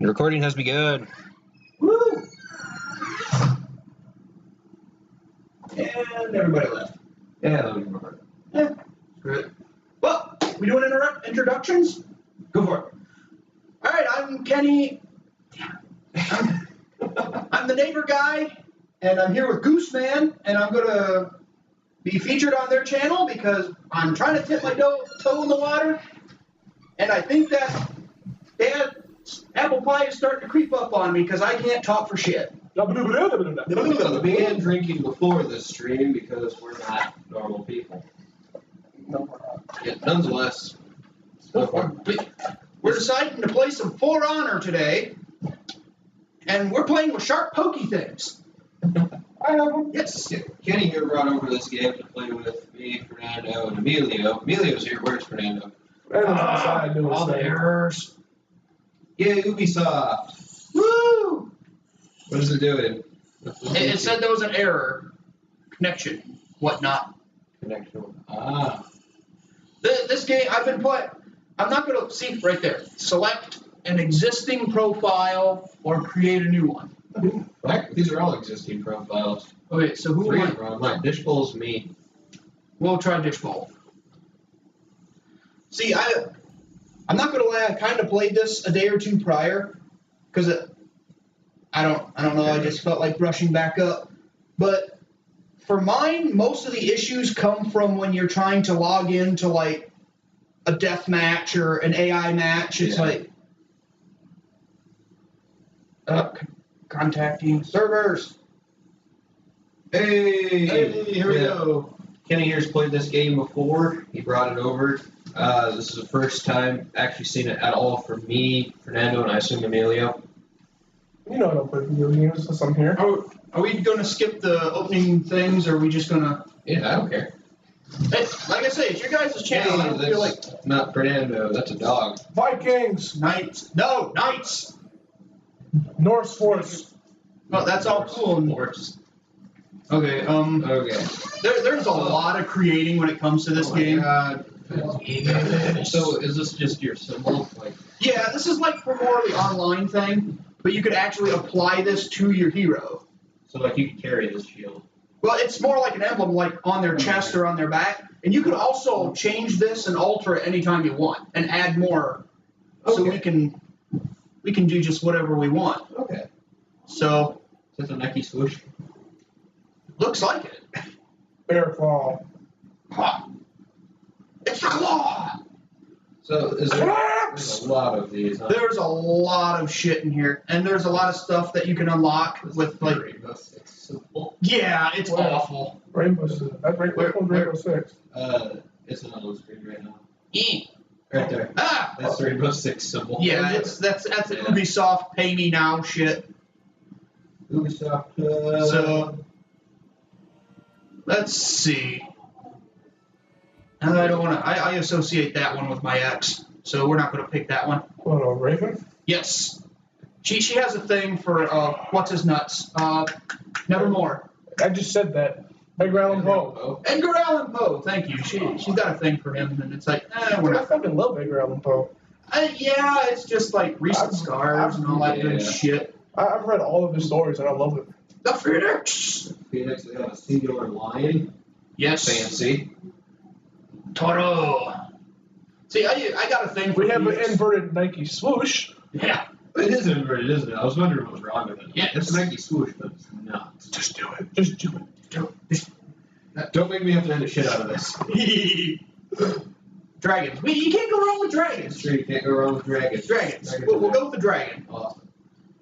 The recording has begun. Woo! And everybody left. Yeah, that was more. Yeah, screw it. Well, we doing introductions? Go for it. All right, I'm Kenny. I'm the neighbor guy, and I'm here with Gooseman, and I'm going to be featured on their channel because I'm trying to tip my toe in the water, and I think that apple pie is starting to creep up on me because I can't talk for shit. We began drinking before this stream because we're not normal people. No, we're not. Yeah, nonetheless. We're deciding to play some For Honor today, and we're playing with sharp, pokey things. I have them. Yes. Kenny here brought over this game to play with me, Fernando, and Emilio. Emilio's here. Where's Fernando? Inside doing All the stuff. errors. Yay, Ubisoft! Woo! What is it doing? It said there was an error. Connection. Whatnot. Connection. Ah. This game, I've been playing. I'm not going to see right there. Select an existing profile or create a new one. These are all existing profiles. Okay, so who Three am of them are mine. Dishbowl's me. We'll try Dishbowl. See, I'm not gonna lie. I kind of played this a day or two prior, because I don't know. I just felt like brushing back up. But for mine, most of the issues come from when you're trying to log into like a death match or an AI match. It's like contacting servers. Hey, Here we go. Kenny here's played this game before. He brought it over. This is the first time actually seen it at all from me, Fernando, and I assume Emilio. You know I don't play video games since I'm here. Are we gonna skip the opening things, or are we just gonna? Yeah, I don't care. Hey, like I say, it's your guys' channel. I don't feel like That's not Fernando. That's a dog. Vikings, Knights. No, Knights. Norse Force. Well, that's all cool. Horse. Okay. Okay. There's a lot of creating when it comes to this game. God. So is this just your symbol? Like, Yeah, this is like for more of the online thing, but you could actually apply this to your hero. so like you can carry this shield. Well, it's more like an emblem, like on their chest or on their back, and you could also change this and alter it anytime you want, and add more. So we can do just whatever we want. Okay. So Is that a Nike swoosh? looks like it. Bear Claw. Huh. It's the claw. So is there? There's a lot of these. Huh? There's a lot of shit in here, and there's a lot of stuff that you can unlock with like. Rainbow Six symbol. Yeah, it's awful. Rainbow Six. That's Rainbow Six. It's not on the screen right now. Eh. Right there. Ah. That's the Rainbow Six symbol. Yeah, that's Ubisoft pay me now shit. Ubisoft. So let's see. And I don't want to. I associate that one with my ex, so we're not going to pick that one. What, a Raven? Yes, she has a thing for what's his nuts. Nevermore. I just said that. Edgar Allan Poe. Edgar Allan Poe. Thank you. She's got a thing for him, and it's like, we're I not. fucking love Edgar Allan Poe. Yeah, it's just like recent scars and all that good shit. I've read all of his stories and I love it. The Phoenix. Phoenix, they have a singular lion. Yes. Fancy. Toro. See, I got a thing for We have an Phoenix. inverted Nike swoosh. Yeah. It is inverted, isn't it? I was wondering what was wrong with it. Yeah. It's a Nike swoosh, but it's not. Just do it. Just do it. Don't make me have to end the shit out of this. Dragons. You can't go wrong with dragons. Sure, you can't go wrong with dragons. Dragons. We'll go with the dragon. Awesome.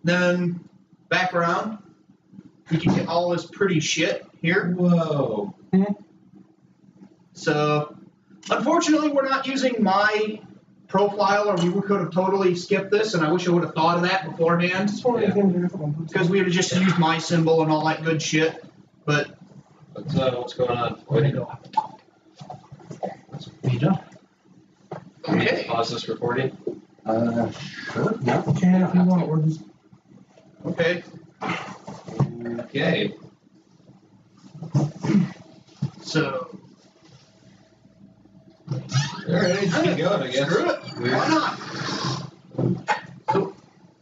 Then back around. We can get all this pretty shit here. Whoa. So, unfortunately, we're not using my profile, or we could have totally skipped this, and I wish I would have thought of that beforehand, Just one of these games are different. because we would have just used my symbol and all that good shit. But What's going on? Way to go. okay. Pause this recording. Sure. Yeah, you can if you want. We're just... Okay. Okay. So. Alright, keep going, I guess. Screw it. Why not? So,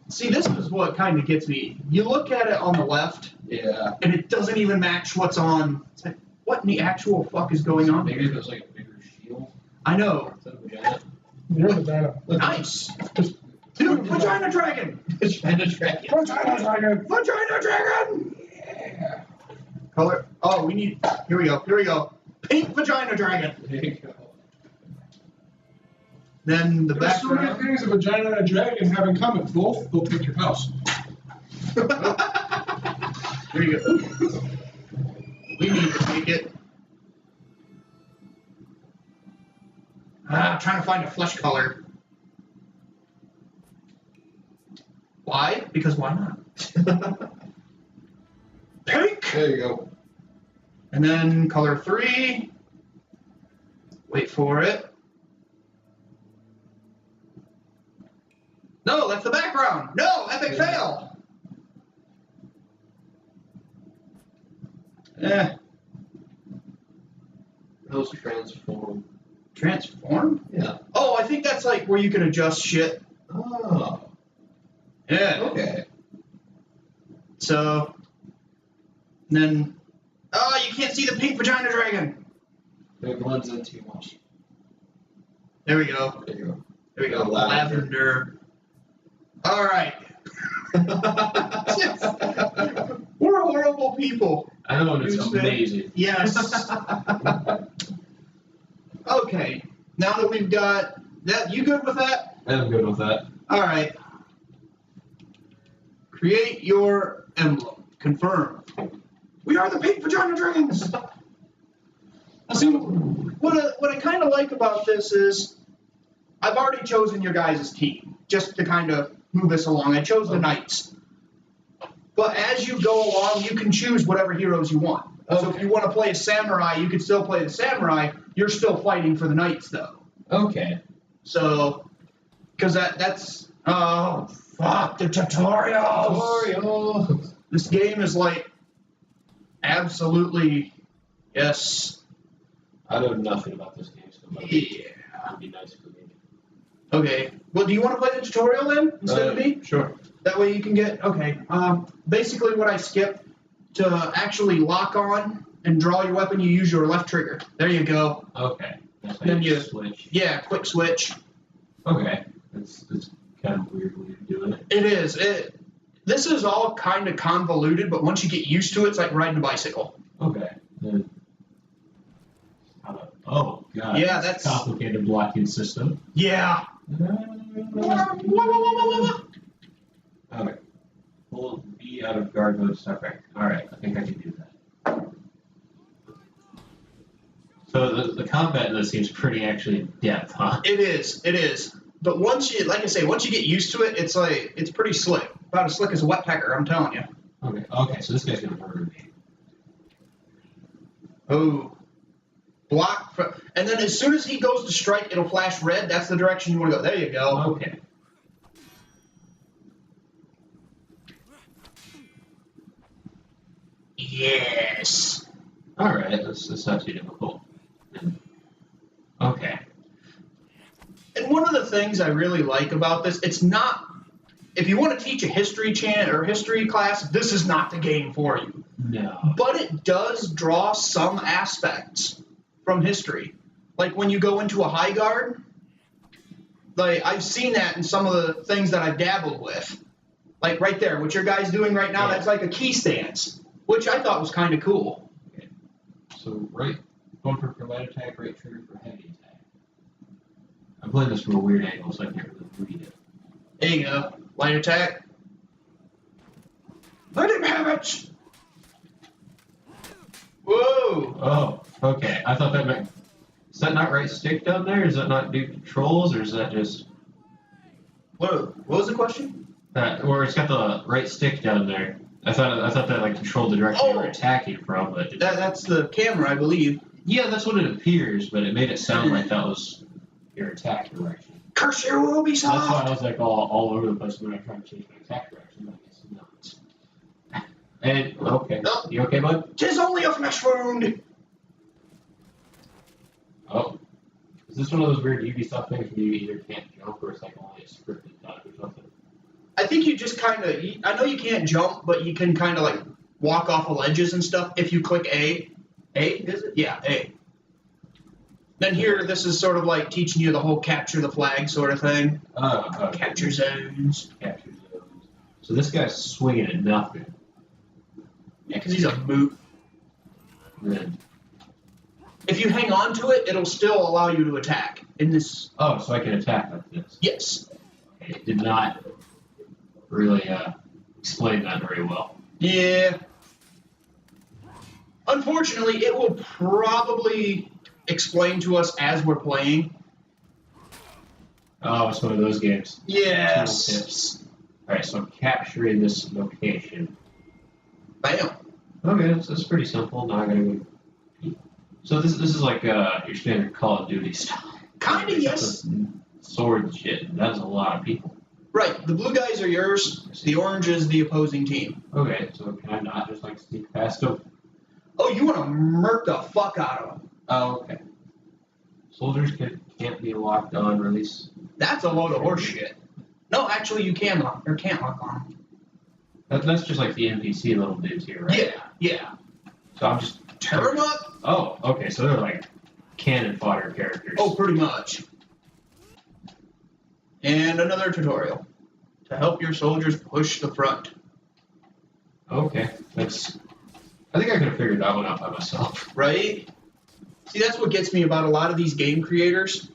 see, what kind of gets me. You look at it on the left, Yeah. and it doesn't even match what's on. It's like, what in the actual fuck is going on? Maybe if it was like a bigger shield I know. instead of a giant. You're the data. Nice. Dude, Vagina Dragon! Vagina dragon. Vagina dragon. Vagina Dragon! Yeah. Color. Oh, we need. Here we go. Pink Vagina Dragon. There you go. There's Then the so many background. things a vagina and a dragon have in common. Both will take your house. Here you go. We need to make it. I'm trying to find a flesh color. Why? Because why not? Pink! There you go. And then color 3. Wait for it. No, that's the background. No, epic fail. Those transform. Transform? Yeah. Oh, I think that's like where you can adjust shit. Oh. Yeah. Okay. So, then, oh, you can't see the pink vagina dragon. It blends in too much. There we go. There you go. There we go. Lavender. Lavender. All right. We're horrible people. I know, and it's You said- amazing. Yes. Okay. Now that we've got that, you good with that? I'm good with that. All right. Create your emblem. Confirm. We are the pink vagina dragons. See, what I kind of like about this is I've already chosen your guys' team just to kind of move us along. I chose the knights. But as you go along, you can choose whatever heroes you want. So if you want to play a samurai, you can still play the samurai. You're still fighting for the knights, though. Okay. So, because that's oh fuck the tutorials. Tutorial. This game is like absolutely yes. I know nothing about this game, so it would be nice for me. Okay. Well, do you want to play the tutorial then instead of me? Sure. That way you can get okay. Basically, what I skipped to actually lock on and draw your weapon, you use your left trigger. There you go. Okay. That's how Then you you- switch. Yeah, quick switch. Okay. It's kind of weird way of doing it. It is. This is all kind of convoluted, but once you get used to it, it's like riding a bicycle. Okay. Then oh god. Yeah, that's that's- a complicated blocking system. Yeah. Okay. Pull B out of guard mode stuff right. Alright, I think I can do that. So the combat in this seems pretty actually in depth, huh? It is. It is. But once you, like I say, once you get used to it, it's pretty slick. About as slick as a wet pecker, I'm telling you. Okay. Okay, so this guy's gonna murder me. Oh. Block. And then as soon as he goes to strike, it'll flash red. That's the direction you want to go. There you go. Okay. Yes. Alright, that's not too difficult. Okay. And one of the things I really like about this, it's not. If you want to teach a history history class, this is not the game for you. No. But it does draw some aspects from history. Like when you go into a high guard, like I've seen that in some of the things that I've dabbled with. Like right there, what your guy's doing right now, Yeah. that's like a key stance, which I thought was kind of cool. Okay. So right bumper for light attack, right trigger for heavy attack. I'm playing this from a weird angle, so I can't really read it. There you go. Light attack. Let him have it! Whoa! Oh, okay. I thought that meant. Is that not right stick down there? Is that not do controls, or is that just What was the question? that? Or it's got the right stick down there. I thought that like controlled the direction you were Oh. attacking from, but it, That's the camera, I believe. yeah, that's what it appears. But it made it sound like that was your attack direction. Curse your That's why I Ubisoft! was like all over the place when I tried to change my attack direction. But I guess not. And okay, No. you okay, bud? Tis only a flesh wound! Oh, is this one of those weird Ubisoft things where you either can't jump or it's like only a scripted dodge or something? I think you just kind of. I know you can't jump, but you can kind of like walk off of ledges and stuff if you click A. A is it? Yeah, A. Then here, this is sort of like teaching you the whole capture the flag sort of thing. Capture zones. Capture zones. So this guy's swinging at nothing. Yeah, because he's a moot. Then, If you hang on to it, it'll still allow you to attack. In this. oh, so I can attack like this. Yes. It did not really explain that very well. Yeah. Unfortunately, it will probably explain to us as we're playing. Oh, it's one of those games. Yes. Tooltips. Alright, so I'm capturing this location. Bam. Okay, that's pretty simple. Now I gotta go. So this is like your standard Call of Duty style. Kinda, yes. Sword shit. That's a lot of people. Right. The blue guys are yours. The orange is the opposing team. Okay, so can I not just like sneak past them? Oh, you want to murk the fuck out of them. Oh, okay. Soldiers can't be locked on release. That's a load of horse shit. No, actually, you can lock or can't lock on. That's just like the NPC little dudes here, right? Yeah. So I'm just Tear them up. Oh, okay. So they're like cannon fodder characters. Oh, pretty much. And another tutorial to help your soldiers push the front. Okay. I think I could have figured that one out by myself. Right? See, that's what gets me about a lot of these game creators.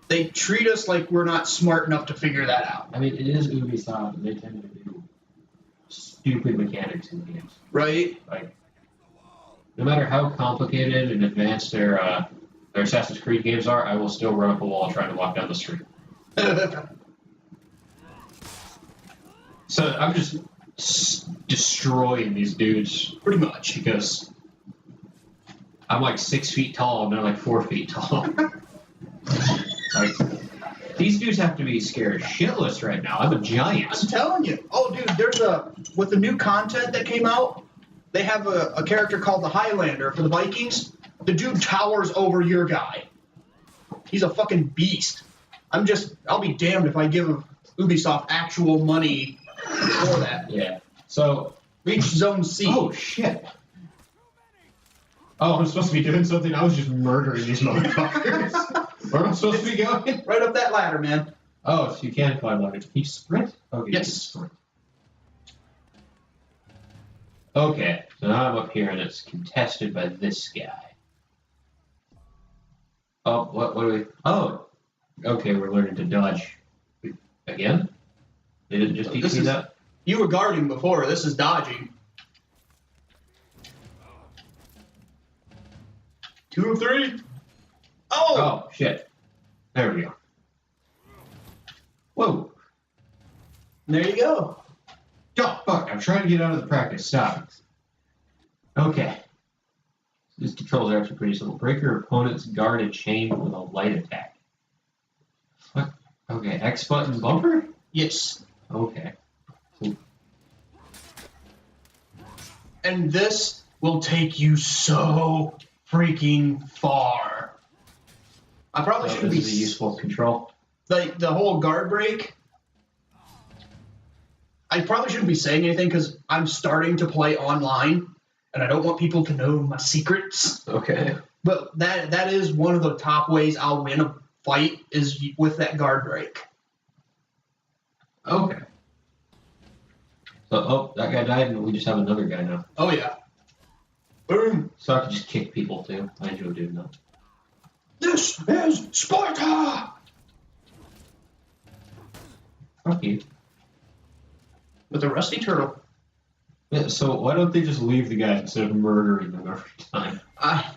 They treat us like we're not smart enough to figure that out. I mean, it is Ubisoft, and they tend to do stupid mechanics in games. Right? Like, no matter how complicated and advanced their Assassin's Creed games are, I will still run up a wall trying to walk down the street. So I'm just destroying these dudes Pretty much. because I'm like 6 feet tall and they're like 4 feet tall. Like, these dudes have to be scared shitless right now. I'm a giant. I'm telling you. Oh, dude, with the new content that came out, they have a character called the Highlander for the Vikings. The dude towers over your guy. He's a fucking beast. I'll be damned if I give Ubisoft actual money for that. Yeah. So, Reach Zone C. oh shit. Oh, I'm supposed to be doing something. I was just murdering these motherfuckers. Where am I supposed to be going? Right up that ladder, man. Oh, so you can climb ladder. Can you sprint? Okay. Yes. You can sprint. Okay, so now I'm up here and it's contested by this guy. Oh, what do we... Oh, okay, we're learning to dodge. Again? They didn't just teach me that? You were guarding before. This is dodging. 2 of 3. Oh! Oh, shit. There we go. Whoa. There you go. Oh, fuck, I'm trying to get out of the practice. Stop. Okay. These controls are actually pretty simple. Break your opponent's guarded chain with a light attack. What? Okay, X button bumper? Yes. Okay. And this will take you so freaking far. I probably shouldn't be This is a useful control. like the whole guard break. I probably shouldn't be saying anything because I'm starting to play online, and I don't want people to know my secrets. Okay. But that is one of the top ways I'll win a fight is with that guard break. Okay. So, oh, that guy died, and we just have another guy now. Oh yeah. Boom. So I can just kick people too. I enjoy doing that. This is Sparta. Fuck you. With a rusty turtle. Yeah, so why don't they just leave the guys instead of murdering them every time? I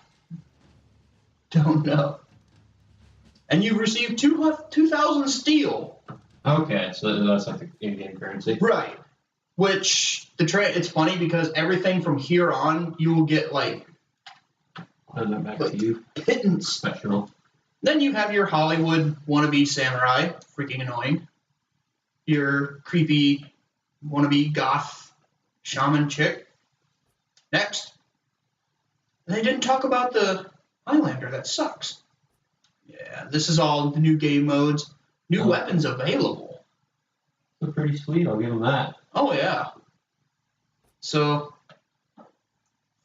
don't know. And you've received 2,000 steel. Okay, so that's like the in-game currency. Right. Which it's funny because everything from here on you will get like Send that back to you. pittance. Special. Then you have your Hollywood wannabe samurai, freaking annoying. Your creepy wannabe goth shaman chick. Next. They didn't talk about the Highlander. That sucks. Yeah, this is all the new game modes. New weapons available. They're pretty sweet. I'll give them that. Oh, yeah. So,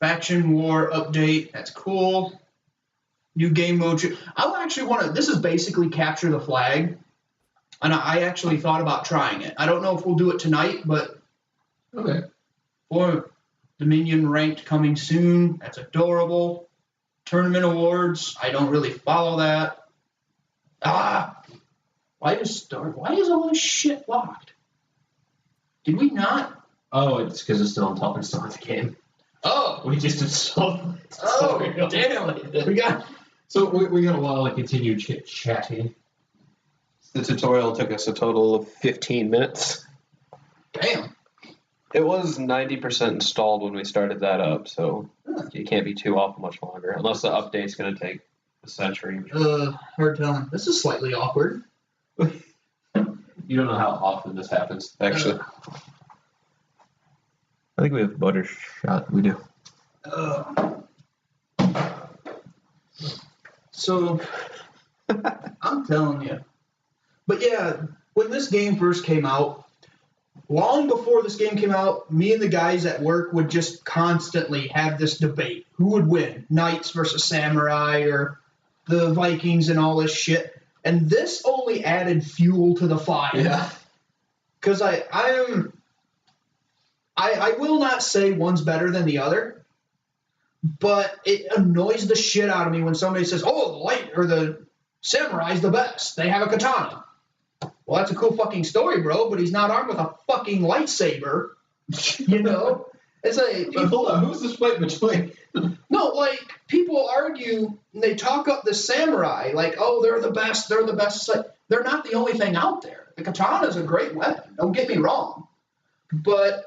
faction war update. That's cool. New game mode. I actually want to. This is basically capture the flag. And I actually thought about trying it. I don't know if we'll do it tonight, but. Okay. For Dominion ranked coming soon. That's adorable. Tournament awards. I don't really follow that. Why is all this shit locked? Did we not? Oh, it's because it's still installed the game. Oh. We just installed. Oh, damn. We got. So we got a while to continue chit-chatting. The tutorial took us a total of 15 minutes. Damn. It was 90% installed when we started that up, so you can't be too off much longer, unless the update's going to take a century. Hard telling. This is slightly awkward. You don't know how often this happens, actually. I think we have buttershot. We do. So, I'm telling you. But yeah, when this game first came out, long before this game came out, me and the guys at work would just constantly have this debate. Who would win? Knights versus Samurai or the Vikings and all this shit. And this only added fuel to the fire. Yeah. Because I will not say one's better than the other, but it annoys the shit out of me when somebody says, oh, the Samurai's the best. They have a katana. Well, that's a cool fucking story, bro, but he's not armed with a fucking lightsaber. You know? It's like... But hold on, who's this fight between? No, like, people argue, and they talk up the samurai, like, oh, they're the best. It's like, they're not the only thing out there. The katana is a great weapon, don't get me wrong. But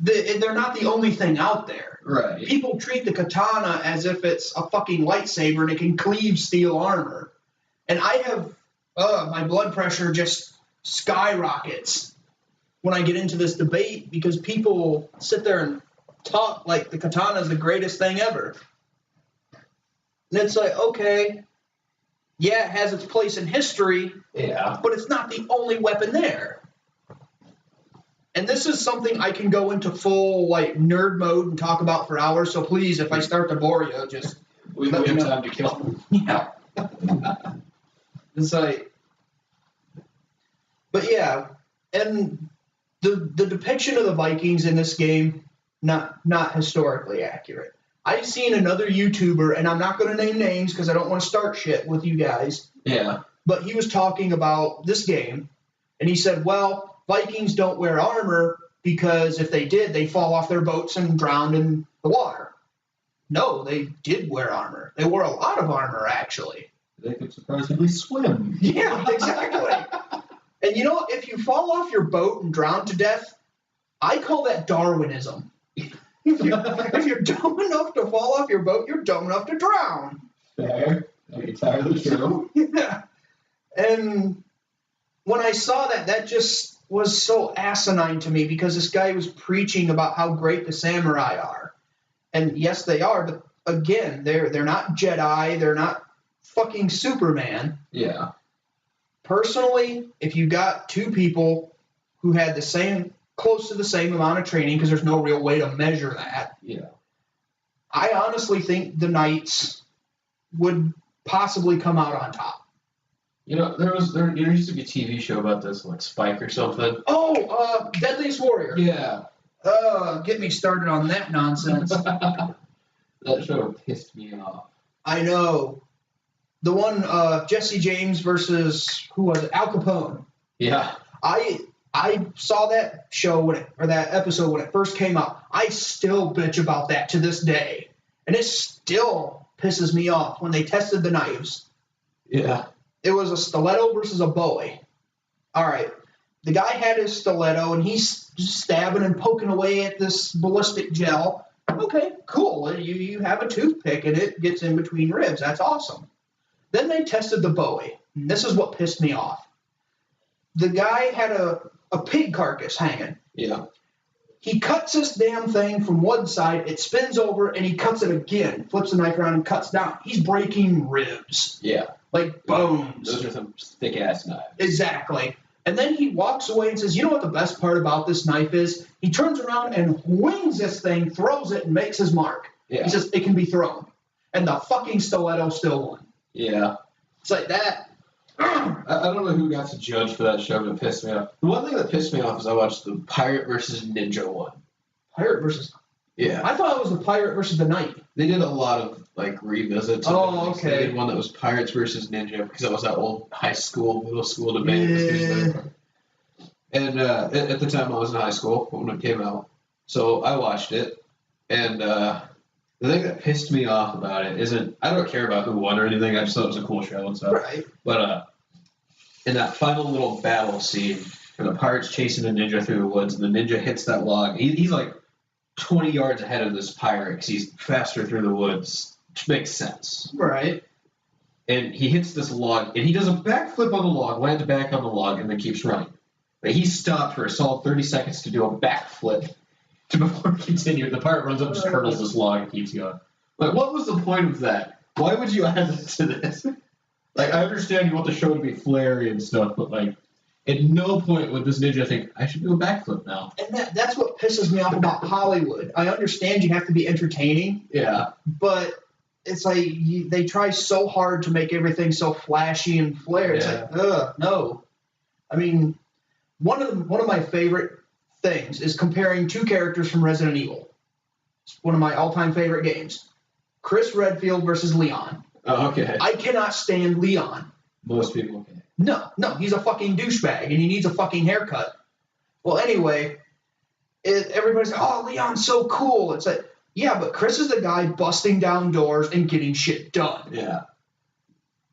they're not the only thing out there. Right. People treat the katana as if it's a fucking lightsaber and it can cleave steel armor. And I have... my blood pressure just skyrockets when I get into this debate because people sit there and talk like the katana is the greatest thing ever. And it's like, okay, yeah, it has its place in history, Yeah. but it's not the only weapon there. And this is something I can go into full like nerd mode and talk about for hours. So please, if I start to bore you, just We let me have know. time to kill. Yeah. It's like, but yeah, and the depiction of the Vikings in this game, not historically accurate. I've seen another YouTuber, and I'm not going to name names because I don't want to start shit with you guys, Yeah. but he was talking about this game, and he said, well, Vikings don't wear armor because if they did, they'd fall off their boats and drown in the water. No, they did wear armor. They wore a lot of armor, actually. They could surprisingly swim. Yeah, exactly. And you know, if you fall off your boat and drown to death, I call that Darwinism. If you're dumb enough to fall off your boat, you're dumb enough to drown. Fair. Entirely true. Yeah. And when I saw that, that just was so asinine to me because this guy was preaching about how great the samurai are. And yes, they are, but again, they're not Jedi, they're not fucking Superman. Yeah. Personally, if you got two people who had close to the same amount of training, because there's no real way to measure that, Yeah. I honestly think the Knights would possibly come out on top. You know, there used to be a TV show about this, like Spike or something. Oh, Deadliest Warrior. Yeah. Get me started on that nonsense. That show pissed me off. I know. The one, Jesse James versus, who was it? Al Capone. Yeah. I saw that show that episode when it first came out. I still bitch about that to this day. And it still pisses me off when they tested the knives. Yeah. It was a stiletto versus a bowie. All right. The guy had his stiletto, and he's stabbing and poking away at this ballistic gel. Okay, cool. You have a toothpick, and it gets in between ribs. That's awesome. Then they tested the bowie. And this is what pissed me off. The guy had a pig carcass hanging. Yeah. He cuts this damn thing from one side, it spins over, and he cuts it again, flips the knife around and cuts down. He's breaking ribs. Yeah. Like bones. Those are some thick-ass knives. Exactly. And then he walks away and says, you know what the best part about this knife is? He turns around and wings this thing, throws it, and makes his mark. Yeah. He says, it can be thrown. And the fucking stiletto still won. Yeah. It's like that. I don't know who got to judge for that show, but it pissed me off. The one thing that pissed me off is I watched the Pirate versus Ninja one. Pirate versus... Yeah. I thought it was the pirate versus the knight. They did a lot of, like, revisits. Oh, okay. They did one that was Pirates versus Ninja, because that was that old high school, middle school debate. Yeah. And at the time, I was in high school when it came out. So I watched it. And the thing that pissed me off about it isn't, I don't care about who won or anything. I just thought it was a cool show and stuff. Right. But in that final little battle scene where the pirate's chasing a ninja through the woods and the ninja hits that log, he's like 20 yards ahead of this pirate because he's faster through the woods, which makes sense. Right. And he hits this log, and he does a backflip on the log, lands back on the log, and then keeps running. But he stopped for a solid 30 seconds to do a backflip before continuing. The pirate runs up and just hurdles this log and keeps going. Like, what was the point of that? Why would you add that to this? Like, I understand you want the show to be flary and stuff, but, like, at no point would this ninja think, I should do a backflip now. And that's what pisses me off about Hollywood. I understand you have to be entertaining, Yeah. but it's like they try so hard to make everything so flashy and flair. It's Yeah. like, no. I mean, one of my favorite things is comparing two characters from Resident Evil. It's one of my all-time favorite games. Chris Redfield versus Leon. Oh, okay. I cannot stand Leon. Most people can. No, he's a fucking douchebag and he needs a fucking haircut. Well, anyway, everybody's like, oh, Leon's so cool. It's like, yeah, but Chris is the guy busting down doors and getting shit done. Yeah.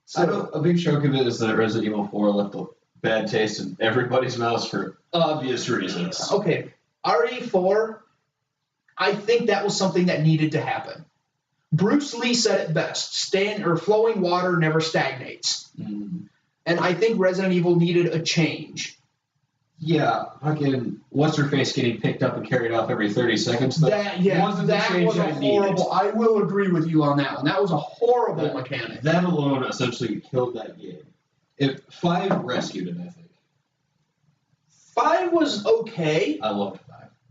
So, I know a big chunk of it is that Resident Evil 4 left a bad taste in everybody's mouths for obvious reasons. Okay, RE4, I think that was something that needed to happen. Bruce Lee said it best, flowing water never stagnates. Mm. And I think Resident Evil needed a change. Yeah, fucking what's-her-face getting picked up and carried off every 30 seconds. That was a horrible. I will agree with you on that one. That was a horrible mechanic. That alone essentially killed that game. If 5 rescued it, I think. 5 was okay. I loved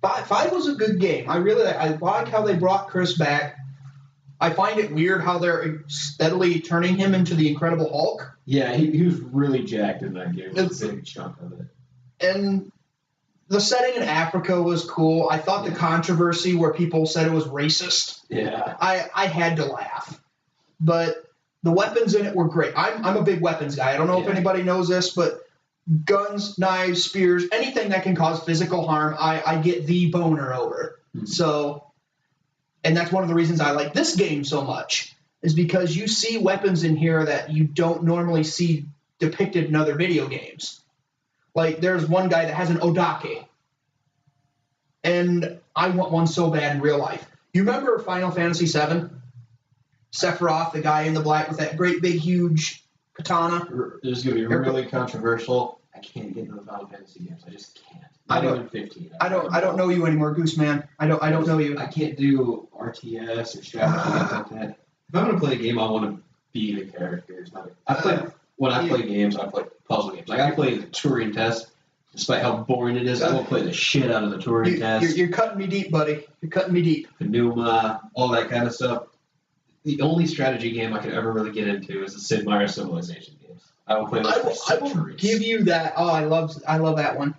5. 5 was a good game. I like how they brought Chris back. I find it weird how they're steadily turning him into the Incredible Hulk. Yeah, he was really jacked in that game. It was a big chunk of it. And the setting in Africa was cool. I thought the controversy where people said it was racist. Yeah. I had to laugh. But the weapons in it were great. I'm a big weapons guy. I don't know if anybody knows this, but guns, knives, spears, anything that can cause physical harm, I get the boner over. Mm-hmm. So, and that's one of the reasons I like this game so much, is because you see weapons in here that you don't normally see depicted in other video games. Like, there's one guy that has an Odake, and I want one so bad in real life. You remember Final Fantasy VII? Sephiroth, the guy in the black with that great big huge katana. This is going to be really controversial. I can't get into the Final Fantasy games. I just can't. Not even 15. I don't know you anymore, Goose Man. I don't know you. I can't do RTS or strategy like that. If I'm going to play a game, I want to be the characters. When I play games, I play puzzle games. Like, I play the Turing Test. Despite how boring it is, I will play the shit out of the Turing Test. You're cutting me deep, buddy. You're cutting me deep. Pneuma, all that kind of stuff. The only strategy game I could ever really get into is the Sid Meier's Civilization games. I will play those for centuries. I will give you that. Oh, I love that one.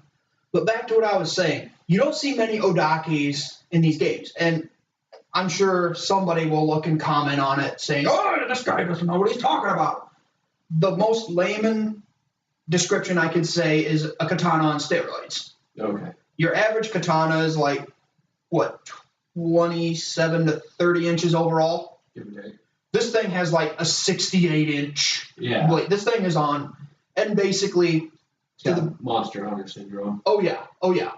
But back to what I was saying. You don't see many Odakis in these games. And I'm sure somebody will look and comment on it saying, oh, this guy doesn't know what he's talking about. The most layman description I could say is a katana on steroids. Okay. Your average katana is like, 27 to 30 inches overall? Okay. This thing has like a 68-inch blade. This thing is on, and basically... the Monster Hunter syndrome. Oh, yeah.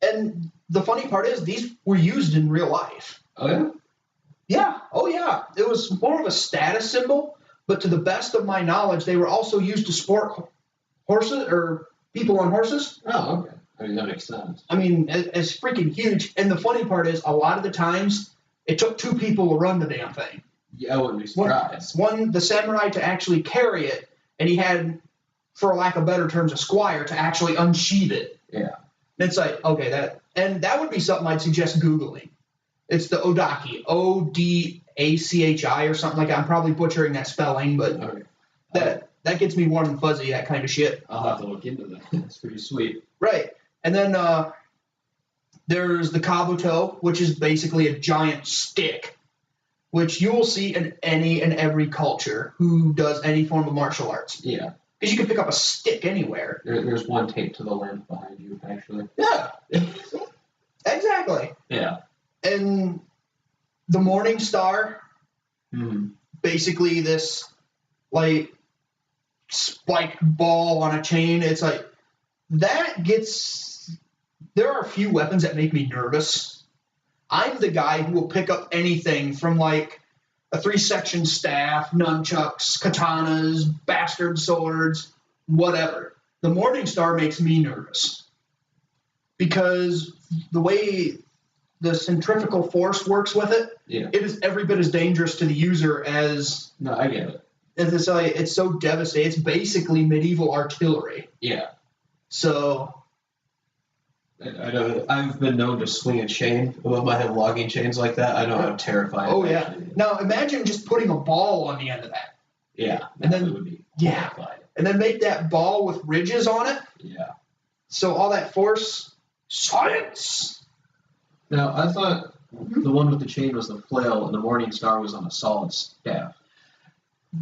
And the funny part is, these were used in real life. Oh, yeah? Yeah. Oh, yeah. It was more of a status symbol, but to the best of my knowledge, they were also used to sport horses or people on horses. Oh, okay. I mean, that makes sense. I mean, it's freaking huge. And the funny part is, a lot of the times, it took 2 people to run the damn thing. Yeah, I wouldn't be surprised. The samurai to actually carry it, and he had for lack of better terms, a squire to actually unsheath it. Yeah. It's like, okay, that would be something I'd suggest Googling. It's the Odachi, Odachi or something like that. I'm probably butchering that spelling, but Okay. that gets me warm and fuzzy, that kind of shit. I'll have to look into that. That's pretty sweet. Right. And then there's the Kabuto, which is basically a giant stick, which you will see in any and every culture who does any form of martial arts. Yeah. Because you can pick up a stick anywhere. There's one taped to the lamp behind you, actually. Yeah. Exactly. Yeah. And the Morning Star, Mm-hmm. basically this like spiked ball on a chain. It's like that gets. There are a few weapons that make me nervous. I'm the guy who will pick up anything from like a 3-section staff, nunchucks, katanas, bastard swords, whatever. The Morning Star makes me nervous because the way the centrifugal force works with it, Yeah. it is every bit as dangerous to the user as No, I get it. it's like it's so devastating. It's basically medieval artillery. Yeah. So I know. I've been known to swing a chain above my head, logging chains like that. I know how terrifying. oh it yeah. actually is. Now imagine just putting a ball on the end of that, Yeah. And then- that would be yeah. horrifying. and then make that ball with ridges on it. Yeah. So all that force, science. Now I thought the one with the chain was the flail, and the Morning Star was on a solid staff.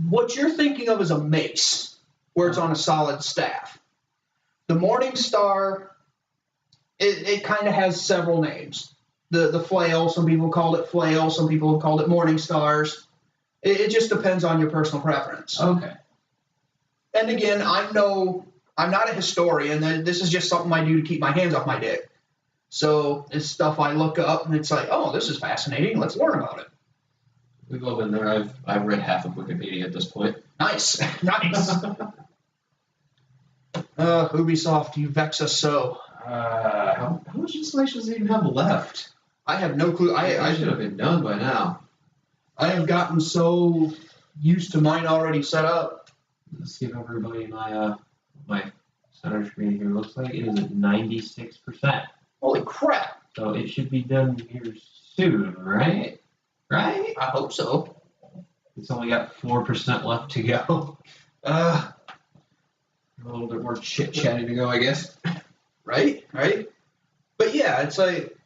What you're thinking of is a mace, where it's on a solid staff. The Morning Star, it kind of has several names. The flail, some people called it flail, some people have called it Morning Stars. It just depends on your personal preference. Okay. And again, I'm not a historian. This is just something I do to keep my hands off my dick. So it's stuff I look up, and it's like, oh, this is fascinating. Let's learn about it. We've all been there. I've read half of Wikipedia at this point. Nice, nice. Ubisoft, you vex us so. How much installation does it even have left? I have no clue. I should have been done by now. I have gotten so used to mine already set up. Let's give everybody my center screen here. Looks like it is at 96%. Holy crap! So it should be done here soon, right? Right? I hope so. It's only got 4% left to go. A little bit more chit chatting to go, I guess. Right. But yeah, it's like,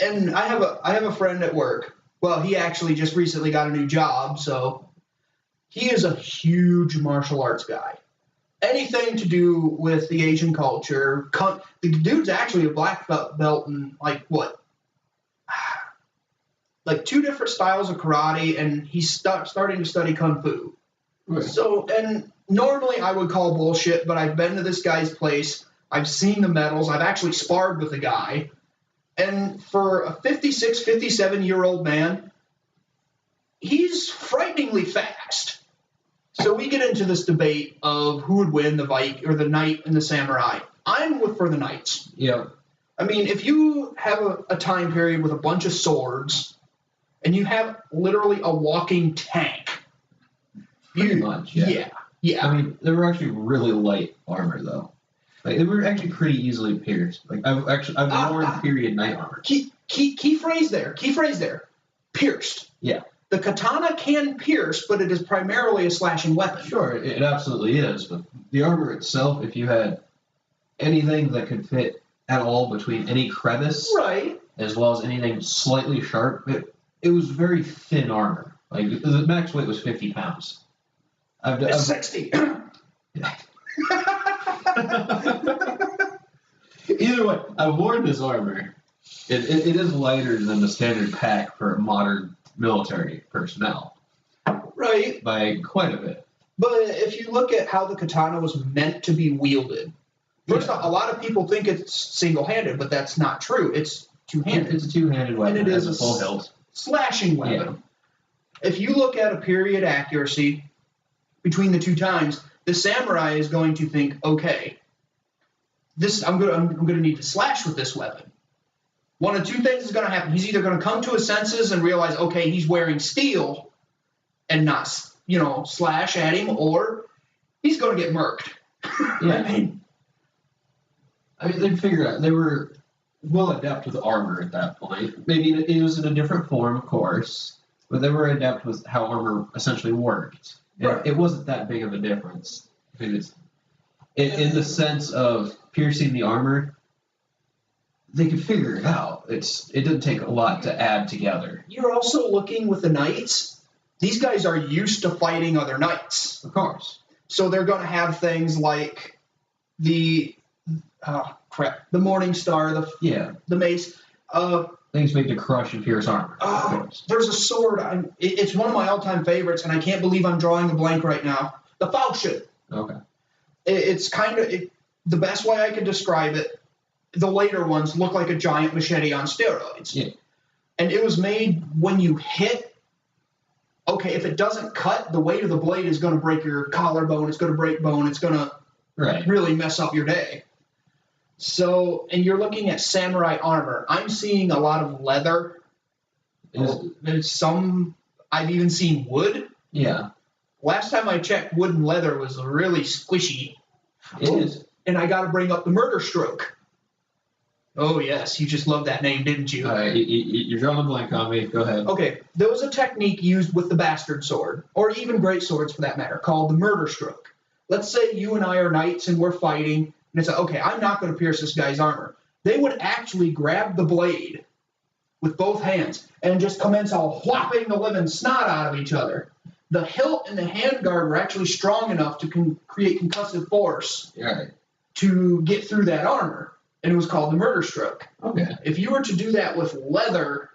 and I have a friend at work. Well, he actually just recently got a new job, so he is a huge martial arts guy. Anything to do with the Asian culture. The dude's actually a black belt in like 2 different styles of karate, and he's starting to study kung fu. Right. So, and normally I would call bullshit, but I've been to this guy's place. I've seen the medals. I've actually sparred with the guy. And for a 56, 57-year-old man, he's frighteningly fast. So we get into this debate of who would win, the Viking or the knight and the samurai. I'm for the knights. Yeah. I mean, if you have a time period with a bunch of swords and you have literally a walking tank, Pretty much, yeah. Yeah. I mean, they were actually really light armor, though. Like, they were actually pretty easily pierced. Like, I've worn period knight armor. Key phrase there. Pierced. Yeah. The katana can pierce, but it is primarily a slashing weapon. Sure, it absolutely is, but the armor itself, if you had anything that could fit at all between any crevice, Right. as well as anything slightly sharp, it was very thin armor. Like, the max weight was 50 pounds. It's 60. Either way, I've worn this armor. It is lighter than the standard pack for modern military personnel Right. by quite a bit. But if you look at how the katana was meant to be wielded, first off, a lot of people think it's single-handed, but that's not true. It's two-handed. It's a two-handed weapon. And it is a a full hilt. Slashing weapon. If you look at a period accuracy between the two times, the samurai is going to think, okay, I'm going to need to slash with this weapon. One of 2 things is going to happen. He's either going to come to his senses and realize, okay, he's wearing steel and not, slash at him, or he's going to get murked. Yeah, I mean, they figured out they were well adept with armor at that point. Maybe it was in a different form, of course, but they were adept with how armor essentially worked. And Right. it wasn't that big of a difference. I mean, in the sense of piercing the armor, they could figure it out. It didn't take a lot to add together. You're also looking with the knights. These guys are used to fighting other knights. Of course. So they're going to have things like the Morning Star, Yeah. the mace. Things made to crush and pierce armor. Of course. There's a sword. It's one of my all-time favorites, and I can't believe I'm drawing a blank right now. The falchion. Okay. It's kind of the best way I could describe it. The later ones look like a giant machete on steroids. Yeah. And it was made when you hit. Okay, if it doesn't cut, the weight of the blade is going to break your collarbone. It's going to break bone. It's going to Right. really mess up your day. So, and you're looking at samurai armor. I'm seeing a lot of leather. There's some. I've even seen wood. Yeah. Last time I checked, wood and leather was really squishy. It is. And I got to bring up the murder stroke. Oh, yes. You just loved that name, didn't you? You're drawing a blank on me. Go ahead. Okay. There was a technique used with the bastard sword, or even great swords for that matter, called the murder stroke. Let's say you and I are knights and we're fighting, and it's like, okay, I'm not going to pierce this guy's armor. They would actually grab the blade with both hands and just commence all whopping the living snot out of each other. The hilt and the handguard were actually strong enough to create concussive force Right. to get through that armor. And it was called the murder stroke. Okay. If you were to do that with leather,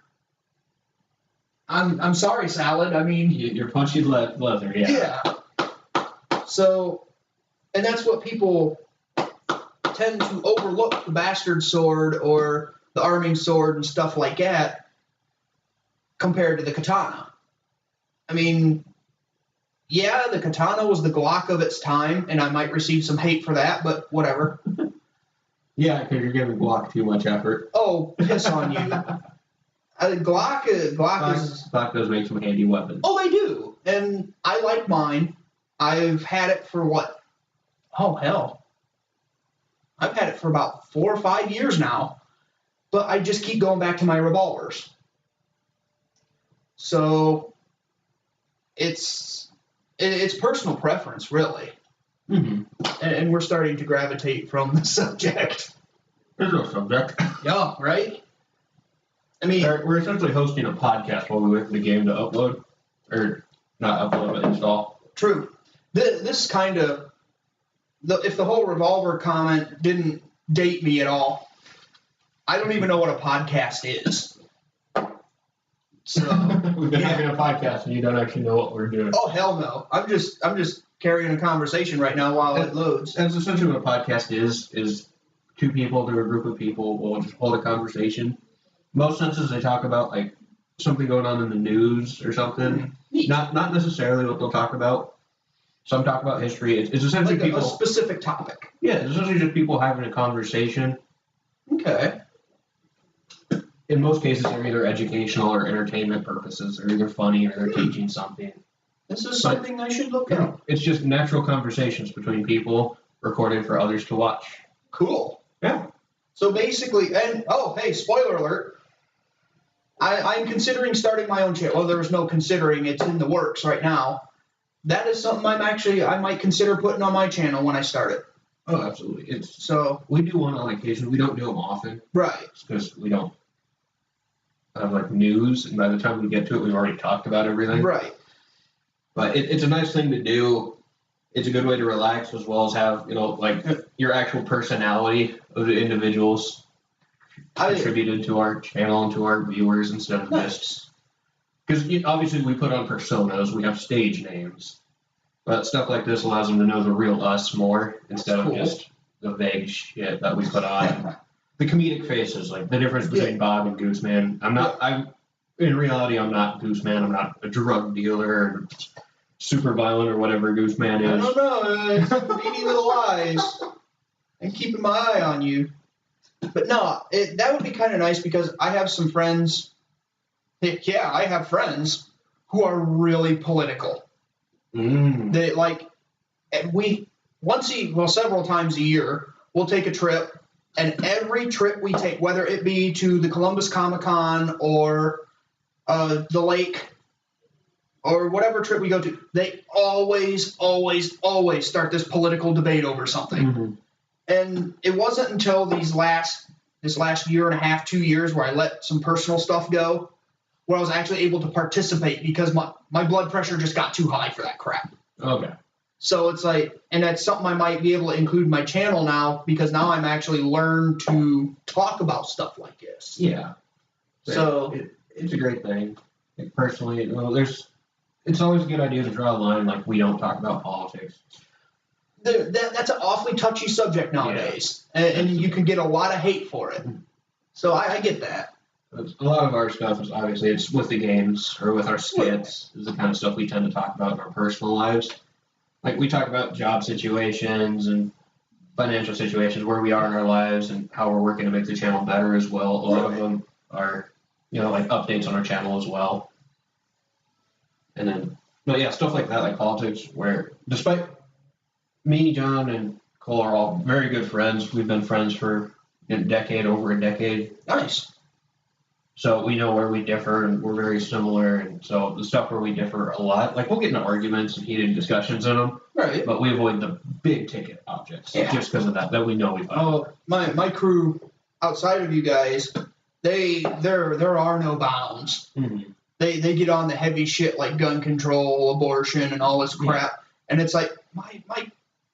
I'm sorry, Salad. I mean, You're punchy leather. Yeah. So, and that's what people tend to overlook, the bastard sword or the arming sword and stuff like that, compared to the katana. I mean, yeah, the katana was the Glock of its time, and I might receive some hate for that, but whatever. Yeah, because you're giving Glock too much effort. Oh, piss on you. Glock is... Glock does make some handy weapons. Oh, they do. And I like mine. I've had it for what? Oh, hell. I've had it for about 4 or 5 years now. But I just keep going back to my revolvers. So it's personal preference, really. Mm-hmm. And we're starting to gravitate from the subject. There's no subject. Yeah, right? I mean, We're essentially hosting a podcast while we wait for the game to upload. Or not upload, but install. true. This kind of, if the whole revolver comment didn't date me at all, I don't even know what a podcast is. So We've been having a podcast and you don't actually know what we're doing. oh hell no! I'm just carrying a conversation right now while it loads. That's essentially what a podcast is two people to a group of people will just hold a conversation. Most senses they talk about like something going on in the news or something. Neat. Not necessarily what they'll talk about. Some talk about history. It's essentially Like a people. specific topic. Yeah, it's essentially just people having a conversation. Okay. In most cases, they're either educational or entertainment purposes. They're either funny or they're teaching something. This is something I should look at. It's just natural conversations between people recorded for others to watch. Cool. Yeah. So basically, and oh hey, spoiler alert. I'm considering starting my own channel. Well, there was no considering; it's in the works right now. That is something I might consider putting on my channel when I start it. Oh, absolutely. So We do one on occasion. We don't do them often right. because we don't have like news, and by the time we get to it, we've already talked about everything. Right. But it's a nice thing to do. It's a good way to relax as well as have like your actual personality of the individuals contributed to our channel and to our viewers instead of just because obviously we put on personas, we have stage names, but stuff like this allows them to know the real us more instead of just the vague shit that we put on. The comedic faces, like the difference between Bob and Gooseman. In reality, I'm not Gooseman. I'm not a drug dealer or super violent or whatever Gooseman I is. don't know. Beady little eyes. And keeping my eye on you. But no, that would be kind of nice because I have some friends. Yeah, I have friends who are really political. Mm. They like, and several times a year, we'll take a trip. And every trip we take, whether it be to the Columbus Comic-Con or the lake or whatever trip we go to, they always start this political debate over something. Mm-hmm. And it wasn't until this last year and a half, 2 years, where I let some personal stuff go, where I was actually able to participate because my blood pressure just got too high for that crap. Okay. So it's like, and that's something I might be able to include in my channel now, because now I'm actually learned to talk about stuff like this. Yeah. So it's a great thing. Like, personally, it's always a good idea to draw a line. Like, we don't talk about politics. That's an awfully touchy subject nowadays, and you can get a lot of hate for it. So I get that. A lot of our stuff is obviously it's with the games or with our skits is the kind of stuff we tend to talk about in our personal lives. Like, we talk about job situations and financial situations, where we are in our lives and how we're working to make the channel better as well. A lot of them are, like updates on our channel as well. And then, but yeah, stuff like that, like politics, where despite me, John, and Cole are all very good friends. We've been friends for over a decade. Nice. So we know where we differ, and we're very similar. And so the stuff where we differ a lot, like we'll get into arguments and heated discussions in them, Right. but we avoid the big ticket objects just because of that we know we fight. Oh, my crew outside of you guys, there are no bounds. Mm-hmm. They get on the heavy shit like gun control, abortion, and all this crap, and it's like my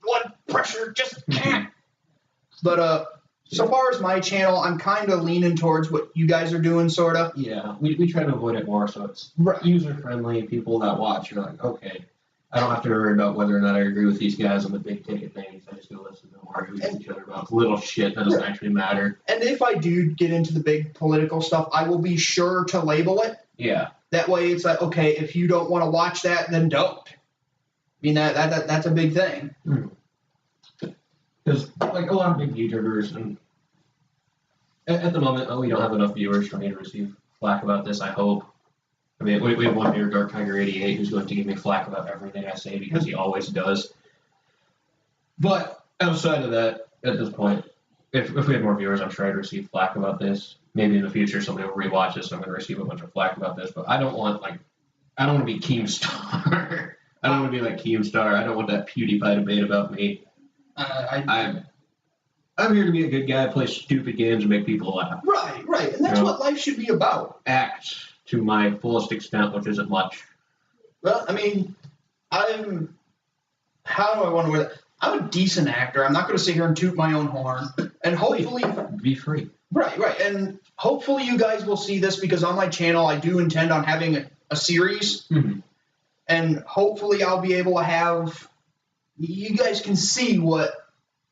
blood pressure just can't. But so far as my channel, I'm kind of leaning towards what you guys are doing, sort of. Yeah, we try to avoid it more so it's user-friendly. People that watch, you're like, okay, I don't have to worry about whether or not I agree with these guys on the big ticket things. I just go listen to them argue with each other about little shit that doesn't actually matter. And if I do get into the big political stuff, I will be sure to label it. Yeah. That way it's like, okay, if you don't want to watch that, then don't. I mean, that's a big thing. Because, like, a lot of big YouTubers, and at the moment, we don't have enough viewers for me to receive flack about this, I hope. I mean, we have one here, Dark Tiger 88, who's going to give me flack about everything I say, because he always does. But outside of that, at this point, if we had more viewers, I'm sure I'd receive flack about this. Maybe in the future somebody will rewatch this and I'm going to receive a bunch of flack about this. But I don't want to be Keemstar. I don't want to be like Keemstar. I don't want that PewDiePie debate about me. I'm here to be a good guy, play stupid games, and make people laugh. Right. And that's what life should be about. Act to my fullest extent, which isn't much. Well, I mean, how do I want to word that? I'm a decent actor. I'm not going to sit here and toot my own horn. And hopefully... Be free. Right. And hopefully you guys will see this, because on my channel I do intend on having a series. Mm-hmm. And hopefully I'll be able to have... You guys can see what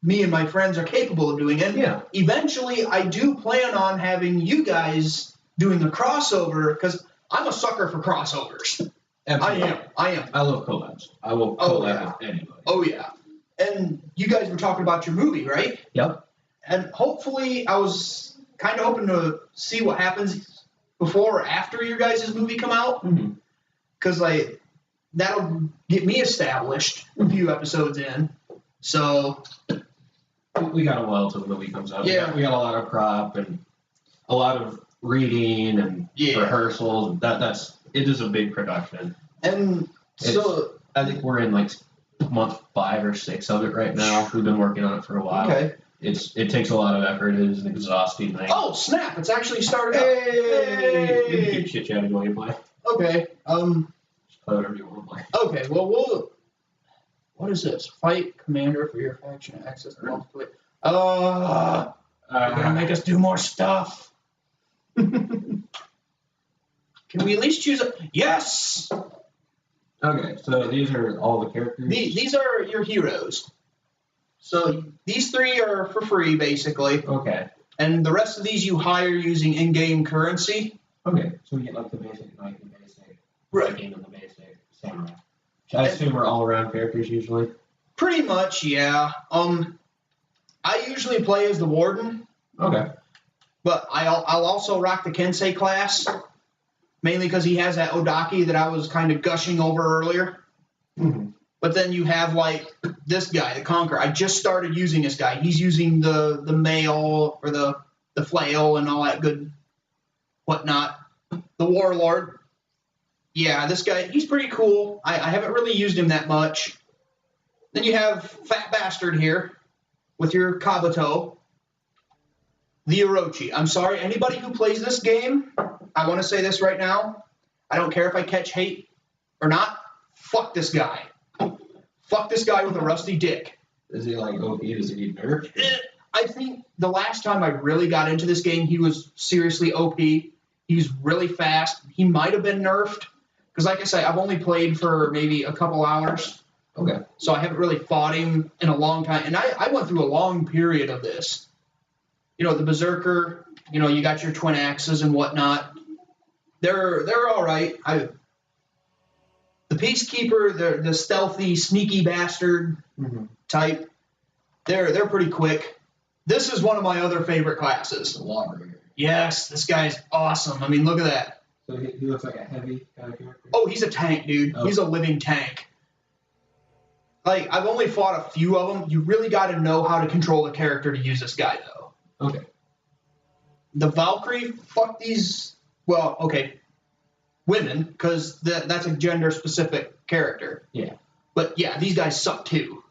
me and my friends are capable of doing. And eventually I do plan on having you guys doing the crossover, because I'm a sucker for crossovers. Absolutely. I am. I love collabs. I will collab with anybody. Oh, yeah. And you guys were talking about your movie, right? Yep. And hopefully I was kind of hoping to see what happens before or after your guys' movie come out. Because, that'll get me established a few episodes in. So... We got a while till the movie comes out. Yeah. We got a lot of prep and a lot of reading and rehearsals. It is a big production. And I think we're in month 5 or 6 of it right now. We've been working on it for a while. Okay. It takes a lot of effort. It is an exhausting thing. Oh, snap. It's actually started up. Hey! You can keep chit-chatting while you play. Okay. Just play whatever you want to play. Okay, well, what is this? Fight commander for your faction. Access to multiple... You're gonna make us do more stuff. Can we at least choose a... Yes! Okay, so these are all the characters? These are your heroes. So these 3 are for free, basically. Okay. And the rest of these you hire using in-game currency. Okay, so we get the basic knight, the basic Viking, and the basic samurai. I assume we're all-around characters usually? Pretty much, yeah. I usually play as the warden. Okay. But I'll also rock the Kensei class, mainly because he has that Odaki that I was kind of gushing over earlier. Mm-hmm. But then you have like this guy, the Conqueror. I just started using this guy. He's using the mail or the flail and all that good whatnot. The Warlord. Yeah, this guy, he's pretty cool. I haven't really used him that much. Then you have Fat Bastard here with your Kabuto. The Orochi. I'm sorry, anybody who plays this game, I want to say this right now. I don't care if I catch hate or not. Fuck this guy. Fuck this guy with a rusty dick. Is he like OP? Does he need nerfed? I think the last time I really got into this game, he was seriously OP. He was really fast. He might have been nerfed. Because like I say, I've only played for maybe a couple hours. Okay. So I haven't really fought him in a long time. And I went through a long period of this. You know, the Berserker, you know, you got your twin axes and whatnot. They're all right. The Peacekeeper, the stealthy, sneaky bastard type, they're pretty quick. This is one of my other favorite classes. The Lawbreaker. Yes, this guy's awesome. I mean, look at that. So he looks like a heavy kind of character? Oh, he's a tank, dude. Oh. He's a living tank. Like, I've only fought a few of them. You really got to know how to control a character to use this guy, though. Okay. The Valkyrie, fuck these, well, okay, women, because that's a gender-specific character. Yeah. But, yeah, these guys suck, too.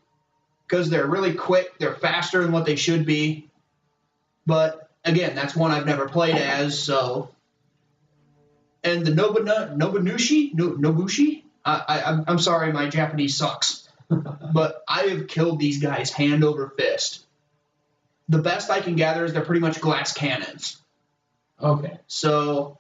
Because they're really quick, they're faster than what they should be. But, again, that's one I've never played as, so... And the Nobushi? I'm sorry, my Japanese sucks. But I have killed these guys hand over fist. The best I can gather is they're pretty much glass cannons. Okay. So,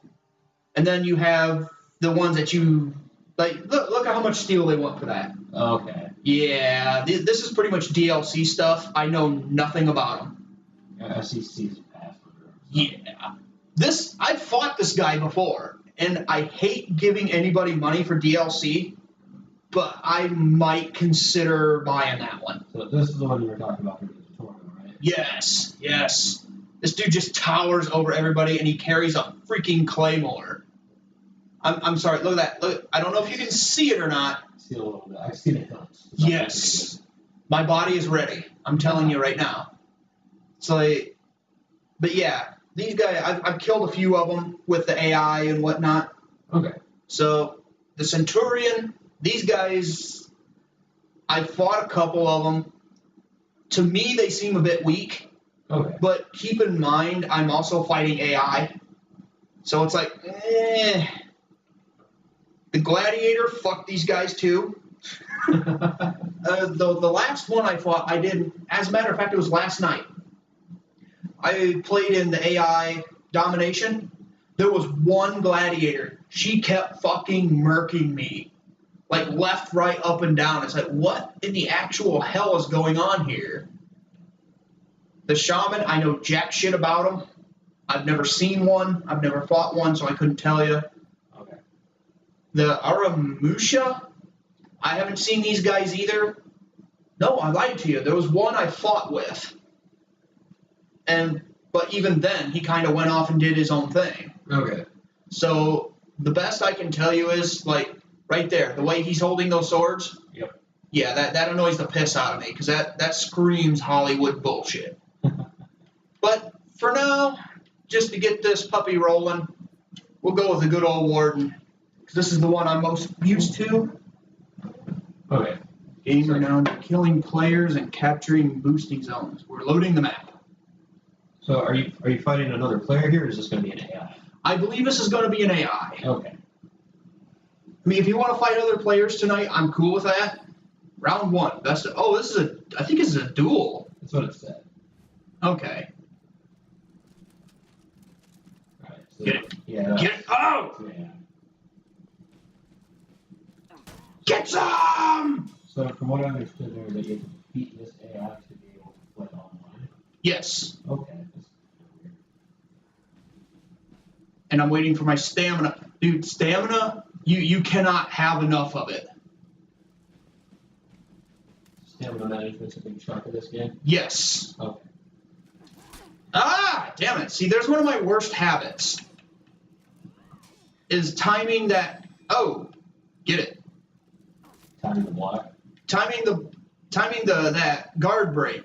and then you have the ones that you, like, look at how much steel they want for that. Okay. Yeah, this is pretty much DLC stuff. I know nothing about them. FCC's password. Yeah. I've fought this guy before, and I hate giving anybody money for DLC, but I might consider buying that one. So this is the one you were talking about for the tutorial, right? Yes, yes. This dude just towers over everybody, and he carries a freaking claymore. I'm sorry, look at that. Look, I don't know if you can see it or not. See a little bit. I see the hilts. Yes. My body is ready. I'm telling you right now. So, but yeah, these guys, I've killed a few of them with the AI and whatnot. Okay. So, the Centurion, these guys, I fought a couple of them. To me, they seem a bit weak. Okay. But keep in mind, I'm also fighting AI. So it's like, The Gladiator, fuck these guys too. The last one I fought, I did, as a matter of fact, it was last night. I played in the AI Domination. There was one Gladiator. She kept fucking murking me. Like left, right, up, and down. It's like, what in the actual hell is going on here? The Shaman, I know jack shit about him. I've never seen one. I've never fought one, so I couldn't tell you. Okay. The Aramusha, I haven't seen these guys either. No, I lied to you. There was one I fought with. But even then, he kind of went off and did his own thing. Okay. So the best I can tell you is, like, right there, the way he's holding those swords. Yep. Yeah, that annoys the piss out of me, because that screams Hollywood bullshit. But for now, just to get this puppy rolling, we'll go with the good old Warden, because this is the one I'm most used to. Okay. Game renowned for killing players and capturing boosting zones. We're loading the map. So are you fighting another player here, or is this going to be an AI? I believe this is going to be an AI. Okay. I mean, if you want to fight other players tonight, I'm cool with that. Round one. I think this is a duel. That's what it said. Okay. All right. So, Get it. Yeah. Get out! Yeah. Get some! So from what I understood there, that you have to beat this AI to be able to play online. Yes. Okay. That's weird. And I'm waiting for my stamina. Dude, stamina, you cannot have enough of it. Stamina management's a big chunk of this game. Yes. Okay. Ah, damn it. See, there's one of my worst habits. Is timing that, get it. Time to block. timing that guard break.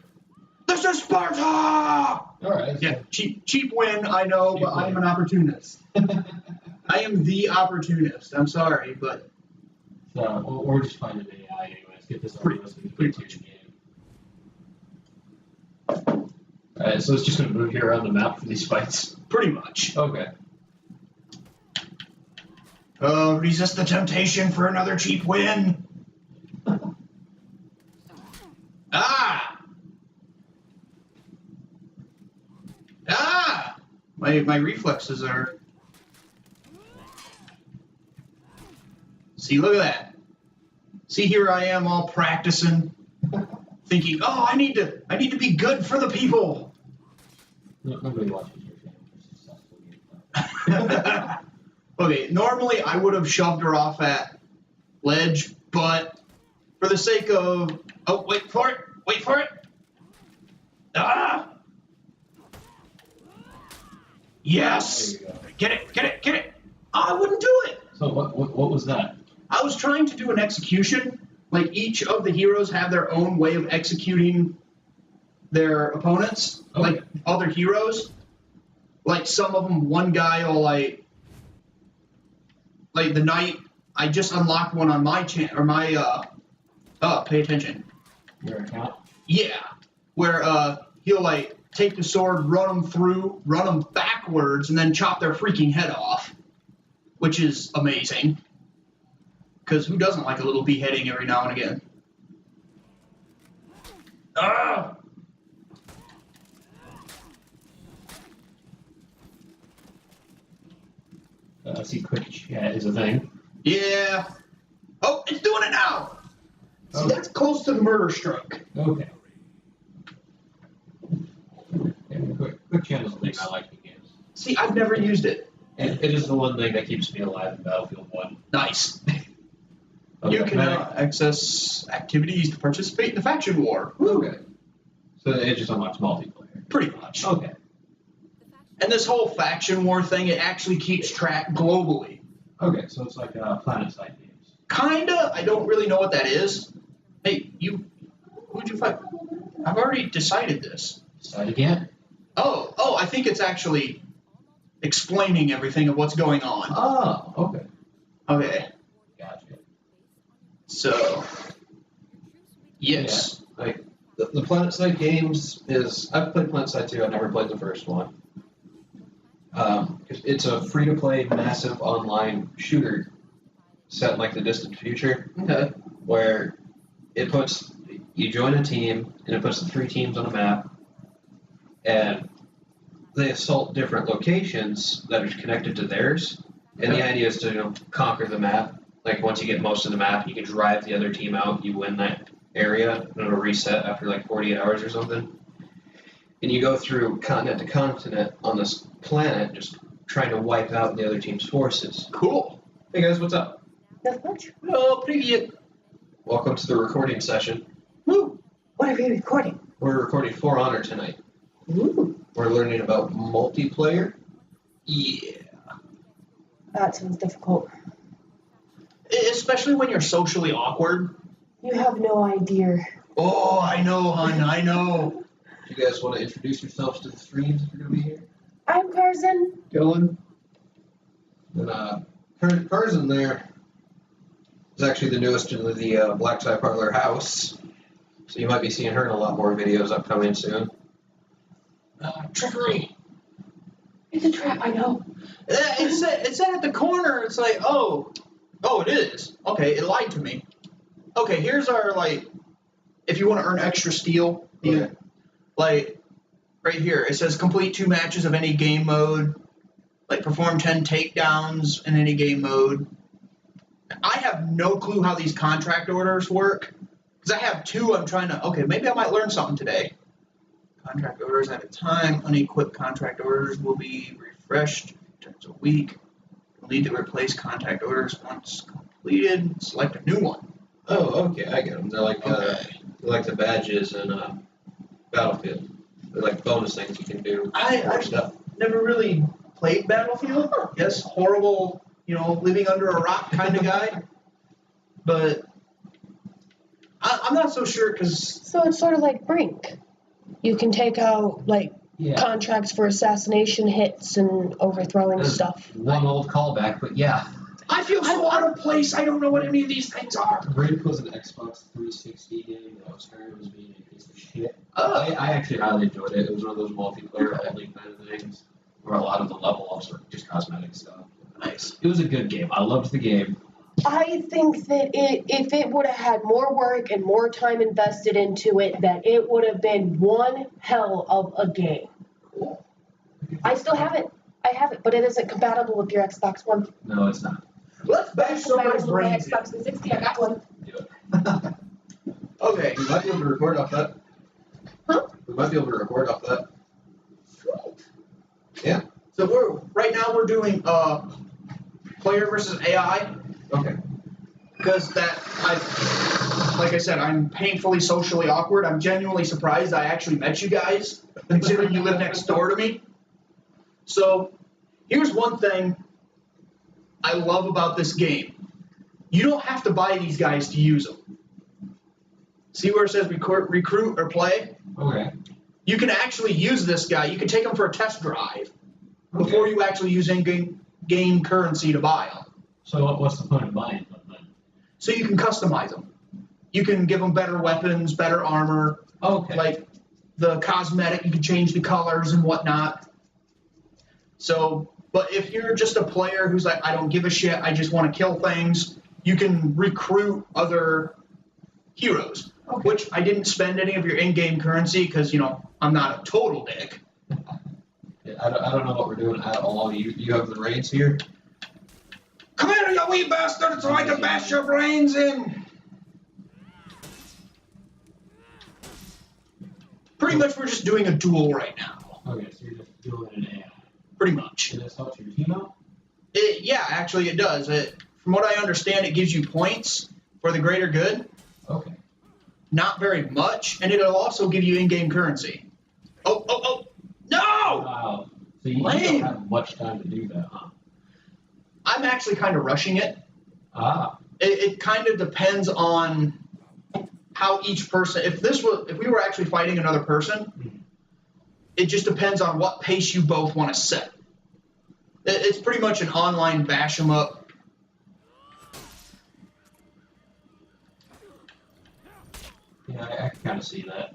This is Sparta! All right. Yeah, cheap win, I know, Cheap but win. I'm an opportunist. I am the opportunist. I'm sorry, but So we're just finding an AI anyways. Get this over with so we can get to the game. Alright, so it's just gonna move here around the map for these fights. pretty much. Okay. Resist the temptation for another cheap win. Ah! Ah! My reflexes are. See, look at that. See, here I am all practicing, thinking, oh, I need to be good for the people. Nobody watches your channel for successful gameplay. Okay, normally I would have shoved her off at ledge, but for the sake of... Oh, wait for it! Ah! Yes! There you go. Get it! Oh, I wouldn't do it! So what was that? I was trying to do an execution. Like, each of the heroes have their own way of executing their opponents, like other heroes. Like, some of them, one guy will, like the knight, I just unlocked one on my pay attention. Your account? Yeah, where he'll like take the sword, run them backwards, and then chop their freaking head off, which is amazing. Because who doesn't like a little beheading every now and again? Ah! I see quick chat is a thing. Yeah. Oh, it's doing it now. See, Okay. that's close to the murder stroke. Okay. Yeah, quick chat is a thing I like in games. See, I've never used it. It is the one thing that keeps me alive in Battlefield 1. Nice. Okay, You can access activities to participate in the faction war. Woo. Okay. So it just unlocks multiplayer. Pretty much. Okay. And this whole faction war thing, it actually keeps track globally. Okay, so it's like planet side games. Kinda. I don't really know what that is. Hey, who'd you fight? I've already decided this. Decide again. Oh, I think it's actually explaining everything of what's going on. Oh, okay. Okay, Gotcha. so yes. Like the Planet Side games is I've played Planet Side 2. I've never played the first one. It's a free-to-play, massive online shooter set in like the distant future, Okay. where you join a team and it puts the 3 teams on a map, and they assault different locations that are connected to theirs. And the idea is to conquer the map. Like once you get most of the map, you can drive the other team out. You win that area, and it'll reset after like 48 hours or something. And you go through continent to continent on this planet, just trying to wipe out the other team's forces. Cool. Hey guys, what's up? Not much. Oh, привет. Welcome to the recording session. Woo. What are we recording? We're recording For Honor tonight. Ooh, We're learning about multiplayer. Yeah. that sounds difficult. Especially when you're socially awkward. You have no idea. Oh, I know, hon. I know. Do you guys want to introduce yourselves to the streams if you're going to be here? I'm Carson. Dylan. And Curzon there is actually the newest in the Black Side Parlor house. So you might be seeing her in a lot more videos upcoming soon. Trickery. It's a trap, I know. It said at the corner, it's like, oh, it is. Okay, it lied to me. Okay, here's our, like, if you want to earn extra steel, Okay. like, right here, it says complete 2 matches of any game mode, like, perform 10 takedowns in any game mode. I have no clue how these contract orders work, because I have 2 I'm trying to, okay, maybe I might learn something today. Contract orders at a time. Unequipped contract orders will be refreshed times a week. You'll need to replace contract orders once completed. Select a new one. Oh, okay, I get them. They're like the badges in Battlefield. They're like bonus things you can do. I've stuff. never really played Battlefield. Yes, horrible, living under a rock kind of guy. But I'm not so sure because So it's sort of like Brink. You can take out like Yeah. contracts for assassination hits and overthrowing There's stuff. one old callback, but yeah. I feel so out of place. I don't know what any of these things are. Brink was an Xbox 360 game that was heard was being a piece of shit. Oh, I actually highly enjoyed it. It was one of those multiplayer only kind of things where a lot of the level ups were just cosmetic stuff. nice. It was a good game. I loved the game. I think that if it would have had more work and more time invested into it, that it would have been one hell of a game. I still have it. I have it, but it isn't compatible with your Xbox One. No, it's not. Let's bash It's somebody's compatible with my brains in. Xbox 360. I got one. Okay. We might be able to record off that. Huh? We might be able to record off that. Yeah. So we're doing player versus AI Okay. because like I said, I'm painfully socially awkward. I'm genuinely surprised I actually met you guys, considering you live next door to me. So here's one thing I love about this game. You don't have to buy these guys to use them. See where it says recruit or play? Okay. You can actually use this guy. You can take him for a test drive before you actually use in-game currency to buy them. So what's the point of buying them then? So you can customize them. You can give them better weapons, better armor, Okay. like the cosmetic. You can change the colors and whatnot. So, but if you're just a player who's like, I don't give a shit, I just want to kill things, you can recruit other heroes. Okay. Which I didn't spend any of your in-game currency because, I'm not a total dick. Yeah, I don't know what we're doing at all. You have the reins here. Come here, you wee bastard, so I can bash your brains in. Pretty much we're just doing a duel right now. Okay, so you're just doing an AI. Pretty much. And this helps your team out? Yeah, actually it does. From what I understand, it gives you points for the greater good. Okay. Not very much, and it'll also give you in-game currency. Oh! No! Wow. So you Lame. don't have much time to do that, huh? I'm actually kind of rushing it. Ah. It kind of depends on how each person. If we were actually fighting another person, it just depends on what pace you both want to set. It's pretty much an online bash 'em up. Yeah, I can kind of see that.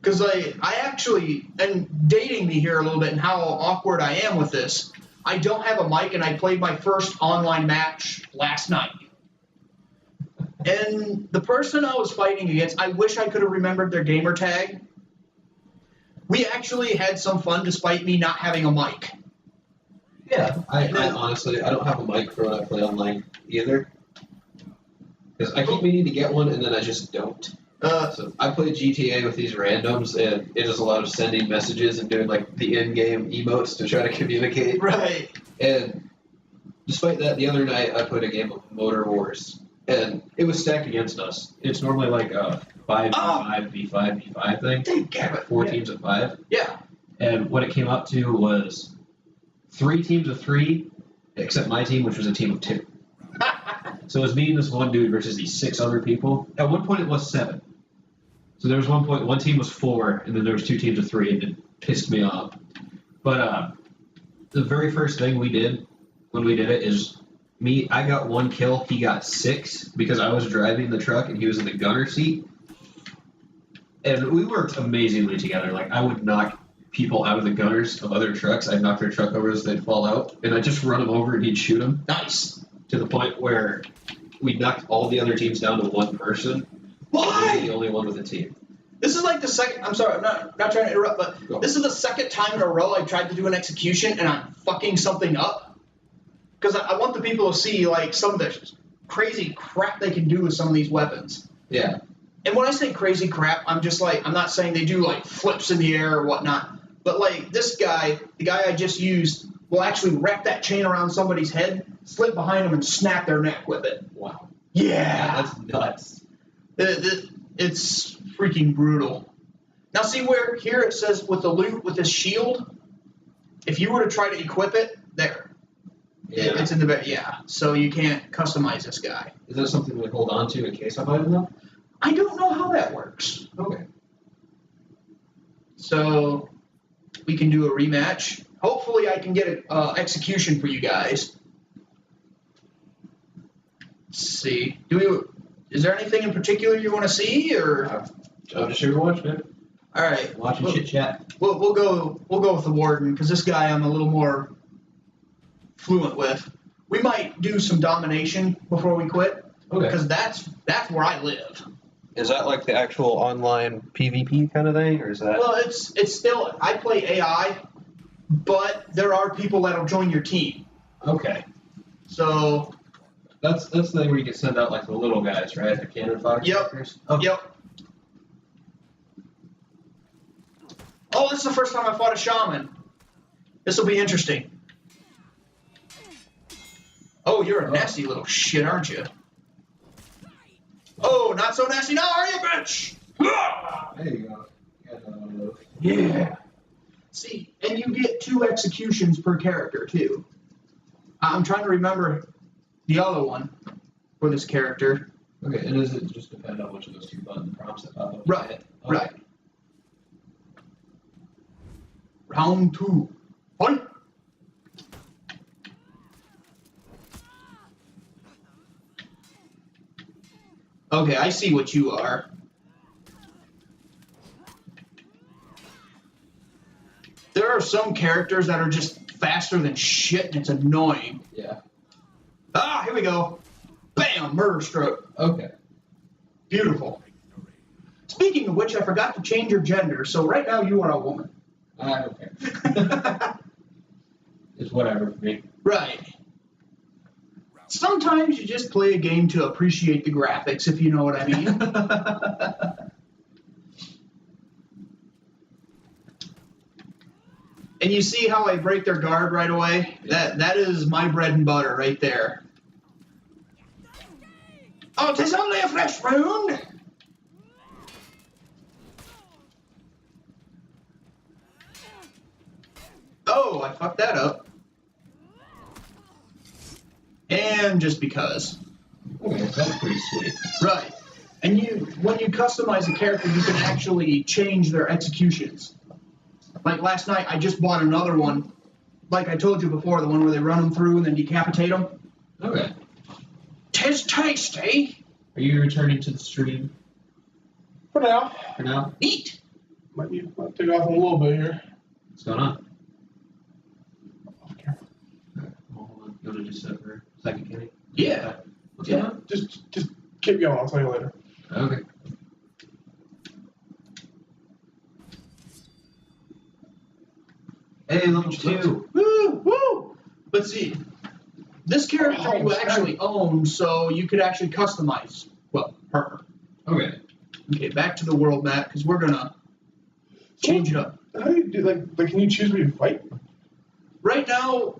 Because I actually, and dating me here a little bit and how awkward I am with this, I don't have a mic and I played my first online match last night. And the person I was fighting against, I wish I could have remembered their gamer tag. We actually had some fun despite me not having a mic. Yeah. I honestly, I don't have a mic for when I play online either. Because I keep meaning to get one and then I just don't. So I play GTA with these randoms, and it is a lot of sending messages and doing like the in-game emotes to try to communicate. Right. And despite that, the other night I played a game of Motor Wars, and It was stacked against us. It's normally like a 5v5, v5, v5 thing. Damn it. Four Yeah. teams of 5. Yeah. And what it came up to was 3 teams of 3, except my team, which was a team of 2. So it was me and this one dude versus these 6 other people. At one point it was 7. So there was one point, one team was 4, and then there was 2 teams of 3, and it pissed me off. But the very first thing we did when we did it is I got 1 kill, he got 6 because I was driving the truck and he was in the gunner seat. And we worked amazingly together. Like, I would knock people out of the gunners of other trucks. I'd knock their truck over as they'd fall out, and I'd just run them over and he'd shoot them. Nice. To the point where we knocked all the other teams down to 1 person. We were Why? the only one with a team. This is like the second. I'm sorry, I'm not trying to interrupt, but this is the second time in a row I tried to do an execution and I'm fucking something up. Because I want the people to see like some of the crazy crap they can do with some of these weapons. yeah. And when I say crazy crap, I'm just like, I'm not saying they do like flips in the air or whatnot. But like this guy, the guy I just used, will actually wrap that chain around somebody's head, slip behind them, and snap their neck with it. Wow. Yeah. That's nuts. It's freaking brutal. Now see where here it says with the loot, with this shield, if you were to try to equip it, there. Yeah. It's in the back. Yeah. So you can't customize this guy. Is that something we hold on to in case I buy them though? I don't know how that works. Okay. So we can do a rematch. Hopefully I can get an execution for you guys. Let's see. Is there anything in particular you want to see, or? I'm just here to watch, man. All right. Watching Well, chit chat. We'll go with the warden because this guy I'm a little more fluent with. We might do some domination before we quit Okay. because that's where I live. Is that like the actual online PvP kind of thing, or is that? Well, it's still I play AI, but there are people that'll join your team. Okay. So That's the thing where you can send out like the little guys, right? The cannon fodder Yep. characters. Okay. yep. Oh, this is the first time I fought a shaman. This will be interesting. Oh, you're a nasty little shit, aren't you? Oh, not so nasty now, are you, bitch? There you go. Yeah. See, and you get 2 executions per character, too. I'm trying to remember the other one for this character. Okay, and does it just depend on which of those 2 button prompts that pop up? Right, Okay. right. Round 2. Fight! Okay, I see what you are. There are some characters that are just faster than shit, and it's annoying. Yeah. Ah, here we go. Bam, murder stroke. Okay. Beautiful. Speaking of which, I forgot to change your gender, so right now you are a woman. I don't care. It's whatever for me. Right. Sometimes you just play a game to appreciate the graphics, if you know what I mean. And you see how I break their guard right away? That is my bread and butter right there. Oh, 'tis only a flesh wound. Oh, I fucked that up. And just because. Okay, that's pretty sweet. Right. And when you customize a character, you can actually change their executions. Like last night, I just bought another one. Like I told you before, the one where they run them through and then decapitate them. Okay. 'Tis tasty. Are you returning to the stream For now. for now? Neat. Might take off a little bit here. What's going on? Okay. Alright, well, hold on. You want to just sit for a second, Kenny? Yeah. What's Yeah. going on? Just keep going. I'll tell you later. Okay. Hey, level 2. Woo, woo. But see, this character Oh, you actually own, so you could actually customize, well, her. Okay. Okay, back to the world map, because we're going to change it up. How do you do like can you choose where you fight? Right now,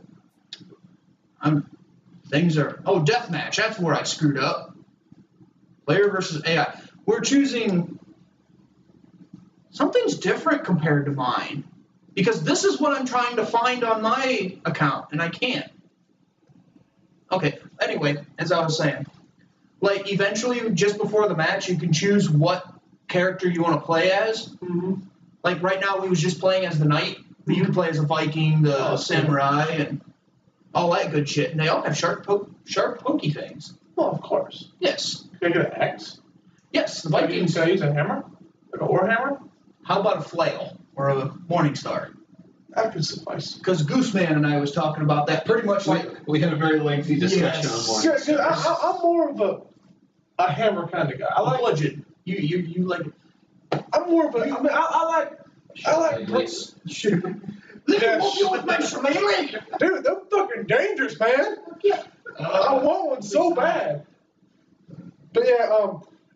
things are, deathmatch, that's where I screwed up. Player versus AI. We're choosing, something's different compared to mine. Because this is what I'm trying to find on my account, and I can't. Okay, anyway, as I was saying, like eventually, just before the match, you can choose what character you want to play as. Mm-hmm. Like right now, we was just playing as the knight. But you can play as a Viking, the samurai, and all that good shit. And they all have sharp, pokey things. Well, of course. Yes, Can I get an axe? yes, the Vikings. Vikings. Can I use a hammer? Like a war hammer? How about a flail or a morning star? That could suffice. Because Gooseman and I was talking about that pretty much like. We had a very lengthy discussion Yes. on Yeah, one. 'cause I'm more of a hammer kind of guy. I I like. bludgeon. You like. I'm more of a. I mean, I like. Please. Yeah, melee. dude, they're fucking dangerous, man. I want one so bad. But yeah,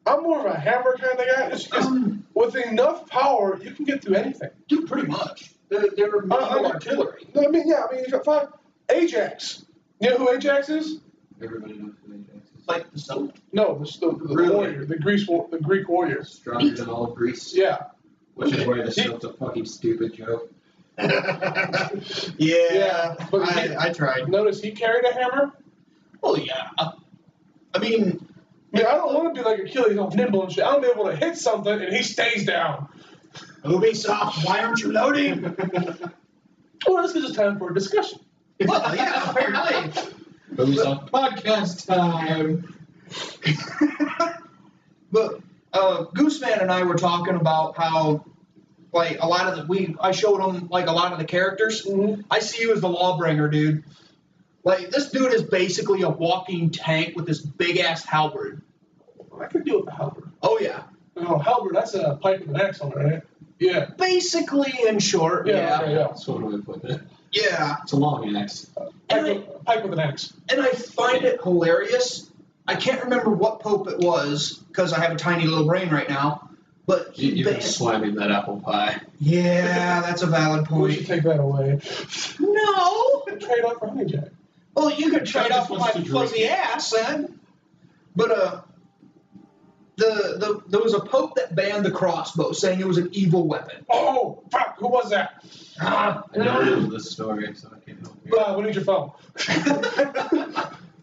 I'm more of a hammer kind of guy. Just because with enough power, you can get through anything. Dude, pretty much. They're medieval artillery. No, I mean, you got 5. Ajax. You know who Ajax is? Everybody knows who Ajax is. Like the soap. No, the Really? warrior, the Greek warrior. Stronger than all of Greece. Yeah. Which is why this is a fucking stupid joke. Yeah, but I tried. Notice he carried a hammer. Well, yeah. I mean, I mean, I don't want to be like Achilles, all nimble and shit. I want to be able to hit something and he stays down. Ubisoft, why aren't you loading? Well, this is just time for a discussion. Well, yeah, apparently. Ubisoft podcast time. But Gooseman and I were talking about how, like, a lot of I showed him like a lot of the characters. Mm-hmm. I see you as the Lawbringer, dude. Like, this dude is basically a walking tank with this big ass halberd. I could deal with the halberd. Oh yeah. No, halberd, that's a pipe with an axe on it, right? Yeah. Basically, in short, Yeah. yeah. Okay, yeah. That's one way to put it. Yeah. It's a long axe. Pipe with an axe. And I find it hilarious. I can't remember what Pope it was because I have a tiny little brain right now. But You've been slamming that apple pie. yeah, that's a valid We should point. take that away. No. Trade off for Honey Jack. Well, you could trade Travis off with my wants to drink. fuzzy ass, then. But there was a Pope that banned the crossbow, saying it was an evil weapon. Oh, fuck, who was that? I don't know this story, so I can't help you. We need your phone.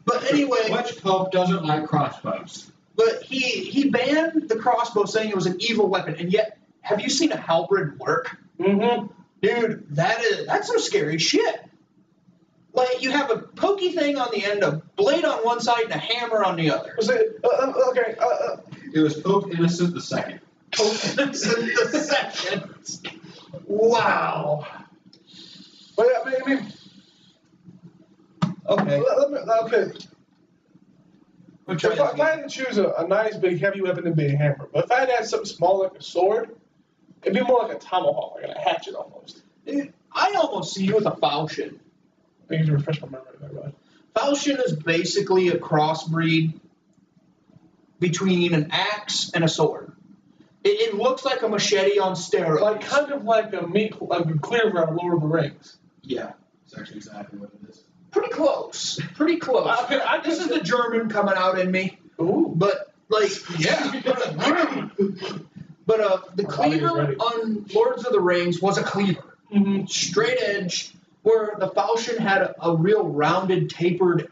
But anyway, Which Pope doesn't like crossbows? but he banned the crossbow, saying it was an evil weapon. And yet, have you seen a halberd work? Mm-hmm. Dude, that's some scary shit. Like, you have a pokey thing on the end, a blade on one side, and a hammer on the other. Was it, okay, It was Pope Innocent II. Pope Innocent II. Wow. but I mean, Okay. okay. If I had to choose a nice big heavy weapon, it'd be a hammer. But if I had to have something small like a sword, it'd be more like a tomahawk, like a hatchet almost. Dude, I almost see you with a falchion. I need to refresh my memory there, but Falchion is basically a crossbreed between an axe and a sword. It looks like a machete on steroids. like kind of like a cleaver out of Lord of the Rings. Yeah, it's actually exactly what it is. Pretty close. Pretty close. Okay, This is the German coming out in me. Ooh. But, like, yeah. But the My body is cleaver ready. on Lords of the Rings was a cleaver. Mm-hmm. Straight edge, where the falchion had a real rounded, tapered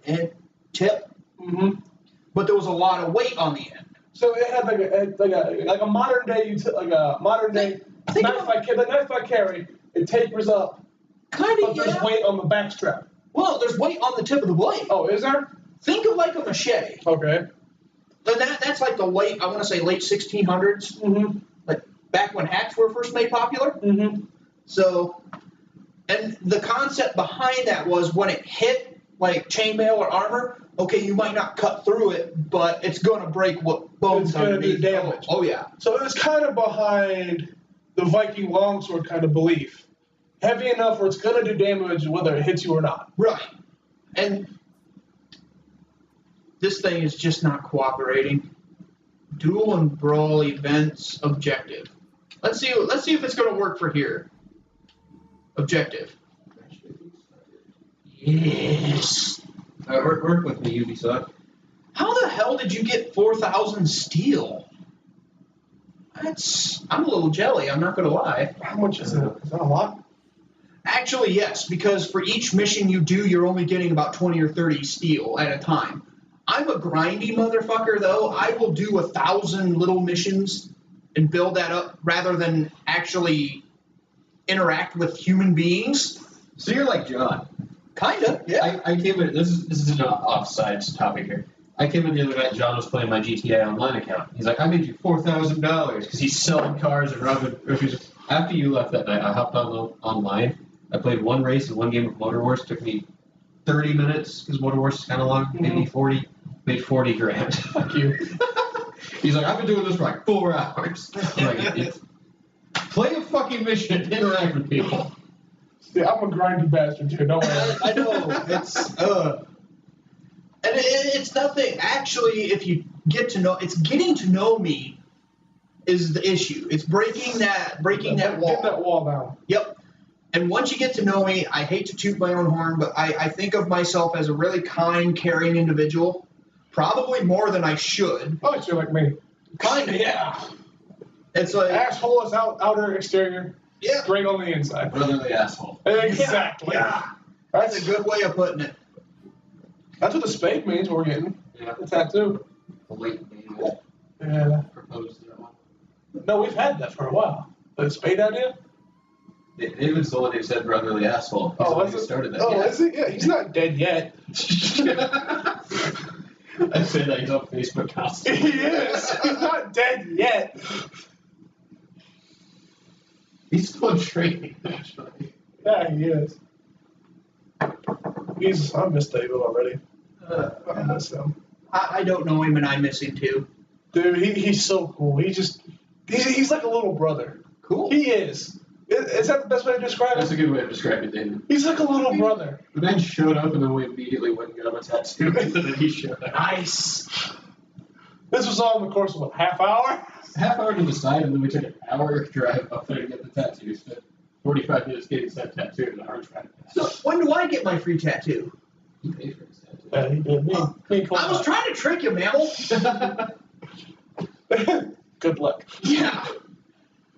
tip, Mm-hmm. but there was a lot of weight on the end. So it had like a modern day Think knife I carry. It tapers up, Kind but of, there's yeah. weight on the back strap. Well, there's weight on the tip of the blade. Oh, is there? Think of like a machete. Okay. And that's like the late, I want to say late 1600s, Mm-hmm. like back when hacks were first made popular. Mm-hmm. So, and the concept behind that was when it hit like chainmail or armor, okay, you might not cut through it, but it's going to break what bones It's gonna do underneath. damage. Oh, yeah. So it's kind of behind the Viking longsword kind of belief. Heavy enough where it's going to do damage whether it hits you or not. Right. And this thing is just not cooperating. Duel and brawl events objective. Let's see if it's going to work for here. Objective. Yes. Work with me, Ubisoft. How the hell did you get 4,000 steel? I'm a little jelly, I'm not going to lie. How much is it? Is that a lot? Actually, yes, because for each mission you do, you're only getting about 20 or 30 steel at a time. I'm a grindy motherfucker, though. I will do 1,000 little missions and build that up rather than actually interact with human beings. So you're like John. Kinda, yeah. I came in. This is an offsides topic here. I came in the other night. John was playing my GTA Online account. He's like, "I made you $4,000 because he's selling cars and robbing." After you left that night, I hopped on online. I played one race and one game of Motor Wars. It took me 30 minutes because Motor Wars is kind of long. Maybe 40. Made 40 grand. Fuck you. He's like, "I've been doing this for like 4 hours." I'm like, play a fucking mission. Interact with people. Yeah, I'm a grindy bastard too. Don't worry. I know. And it's nothing. Actually, if you get to know, it's getting to know me is the issue. It's breaking that wall. Get that wall down. Yep. And once you get to know me, I hate to toot my own horn, but I think of myself as a really kind, caring individual. Probably more than I should. Oh, you're like me. Kinda, yeah. It's like, Asshole is outer exterior. yeah, Great on the inside. Brotherly asshole. Exactly. yeah. That's a good way of putting it. That's what the spade means we're getting. Yeah. The tattoo. late David Yeah. proposed that one. No, we've had that for a while. The spade idea? David's the one who said brotherly asshole. He's the one is who it? started that. Oh, Yeah. is he? Yeah, he's not dead yet. I say that he's on Facebook He constantly. is. He's not dead yet. He's still in training, actually. Yeah, he is. I miss David already. I miss him. I don't know him, and I miss him too. Dude, he's so cool. He's like a little brother. Cool. He is. Is that the best way to describe That's a him? good way of describing David. He's like a little brother. The man showed up and then we immediately went and got him a tattoo and then he showed up. Nice. This was all in the course of a half hour. Half hour to decide and then we took an hour drive up there to get the tattoo. Spent 45 minutes getting that tattoo and an hour drive back. So when do I get my free tattoo? He paid for his tattoo. Yeah, he did. Me and Cole. I was trying to trick you, mammal. Good luck. Yeah.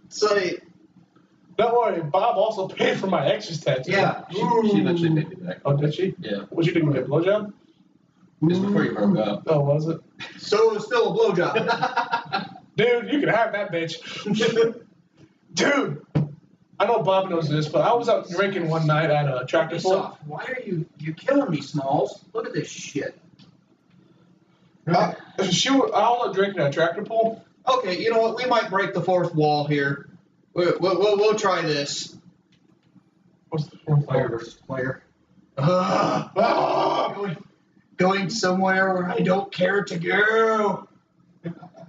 So Don't worry, Bob also paid for my ex's tattoo. yeah. She eventually paid me back. Oh, did she? Yeah. What you doing? Get a blowjob? This was before you broke up. Oh, was it? So it's still a blowjob. Dude, you can have that bitch. Dude, I know Bob knows this, but I was out drinking one night at a tractor pull. Soft. Why are you're killing me, Smalls? Look at this shit. I was out drinking at a tractor pull. Okay, you know what? We might break the fourth wall here. We'll try this. What's the fourth Player one? versus player. Going somewhere where I don't care to go.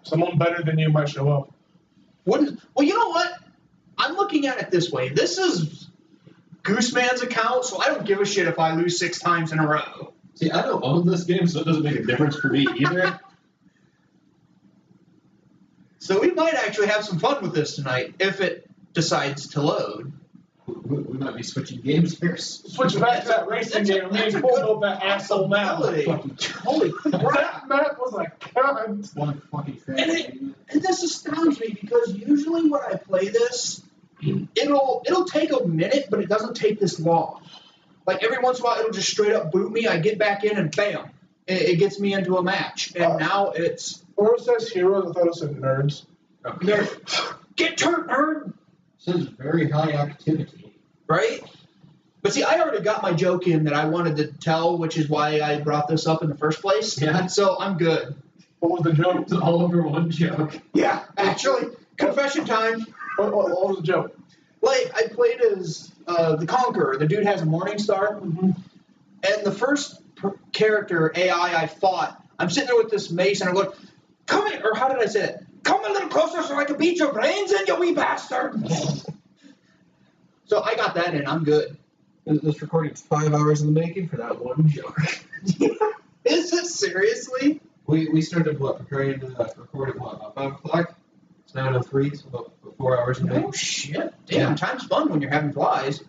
Someone better than you might show up. Well, you know what? I'm looking at it this way. This is Gooseman's account, so I don't give a shit if I lose 6 times in a row. See, I don't own this game, so it doesn't make a difference for me either. So we might actually have some fun with this tonight if it decides to load. We might be switching games here. Switch back to that racing game. Me That's a and Cole good built that asshole map. possibility. Holy crap. That map was like, God. One fucking And And this astounds me because usually when I play this, it'll take a minute, but it doesn't take this long. Like every once in a while, it'll just straight up boot me. I get back in and bam, it gets me into a match. And now it's Where it says heroes, I thought it said nerds. Okay. get turned, nerd, Says very high activity. right? But see, I already got my joke in that I wanted to tell, which is why I brought this up in the first place. Yeah. So I'm good. What was the joke? It's all over one joke. Yeah, actually, confession time. What was the joke? Like, I played as the Conqueror. The dude has a Morning Star. And the first character, AI, I fought, I'm sitting there with this mace, and I go, come here, or how did I say it? Come a little closer so I can beat your brains in, you wee bastard. So I got that in. I'm good. This recording's 5 hours in the making for that one joke. Is it seriously? We started preparing to record at about 5 o'clock? It's 9:03, so about 4 hours in the making. Oh, shit. Damn, time's fun when you're having flies.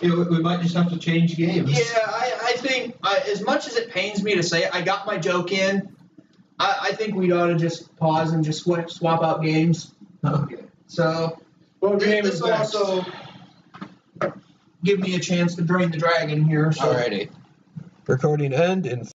Yeah, we might just have to change games. Yeah, I think, as much as it pains me to say it, I got my joke in. I think we ought to just pause and just swap out games. Okay. So, What game this is will next? also give me a chance to drain the dragon here. So. Alrighty. Recording end in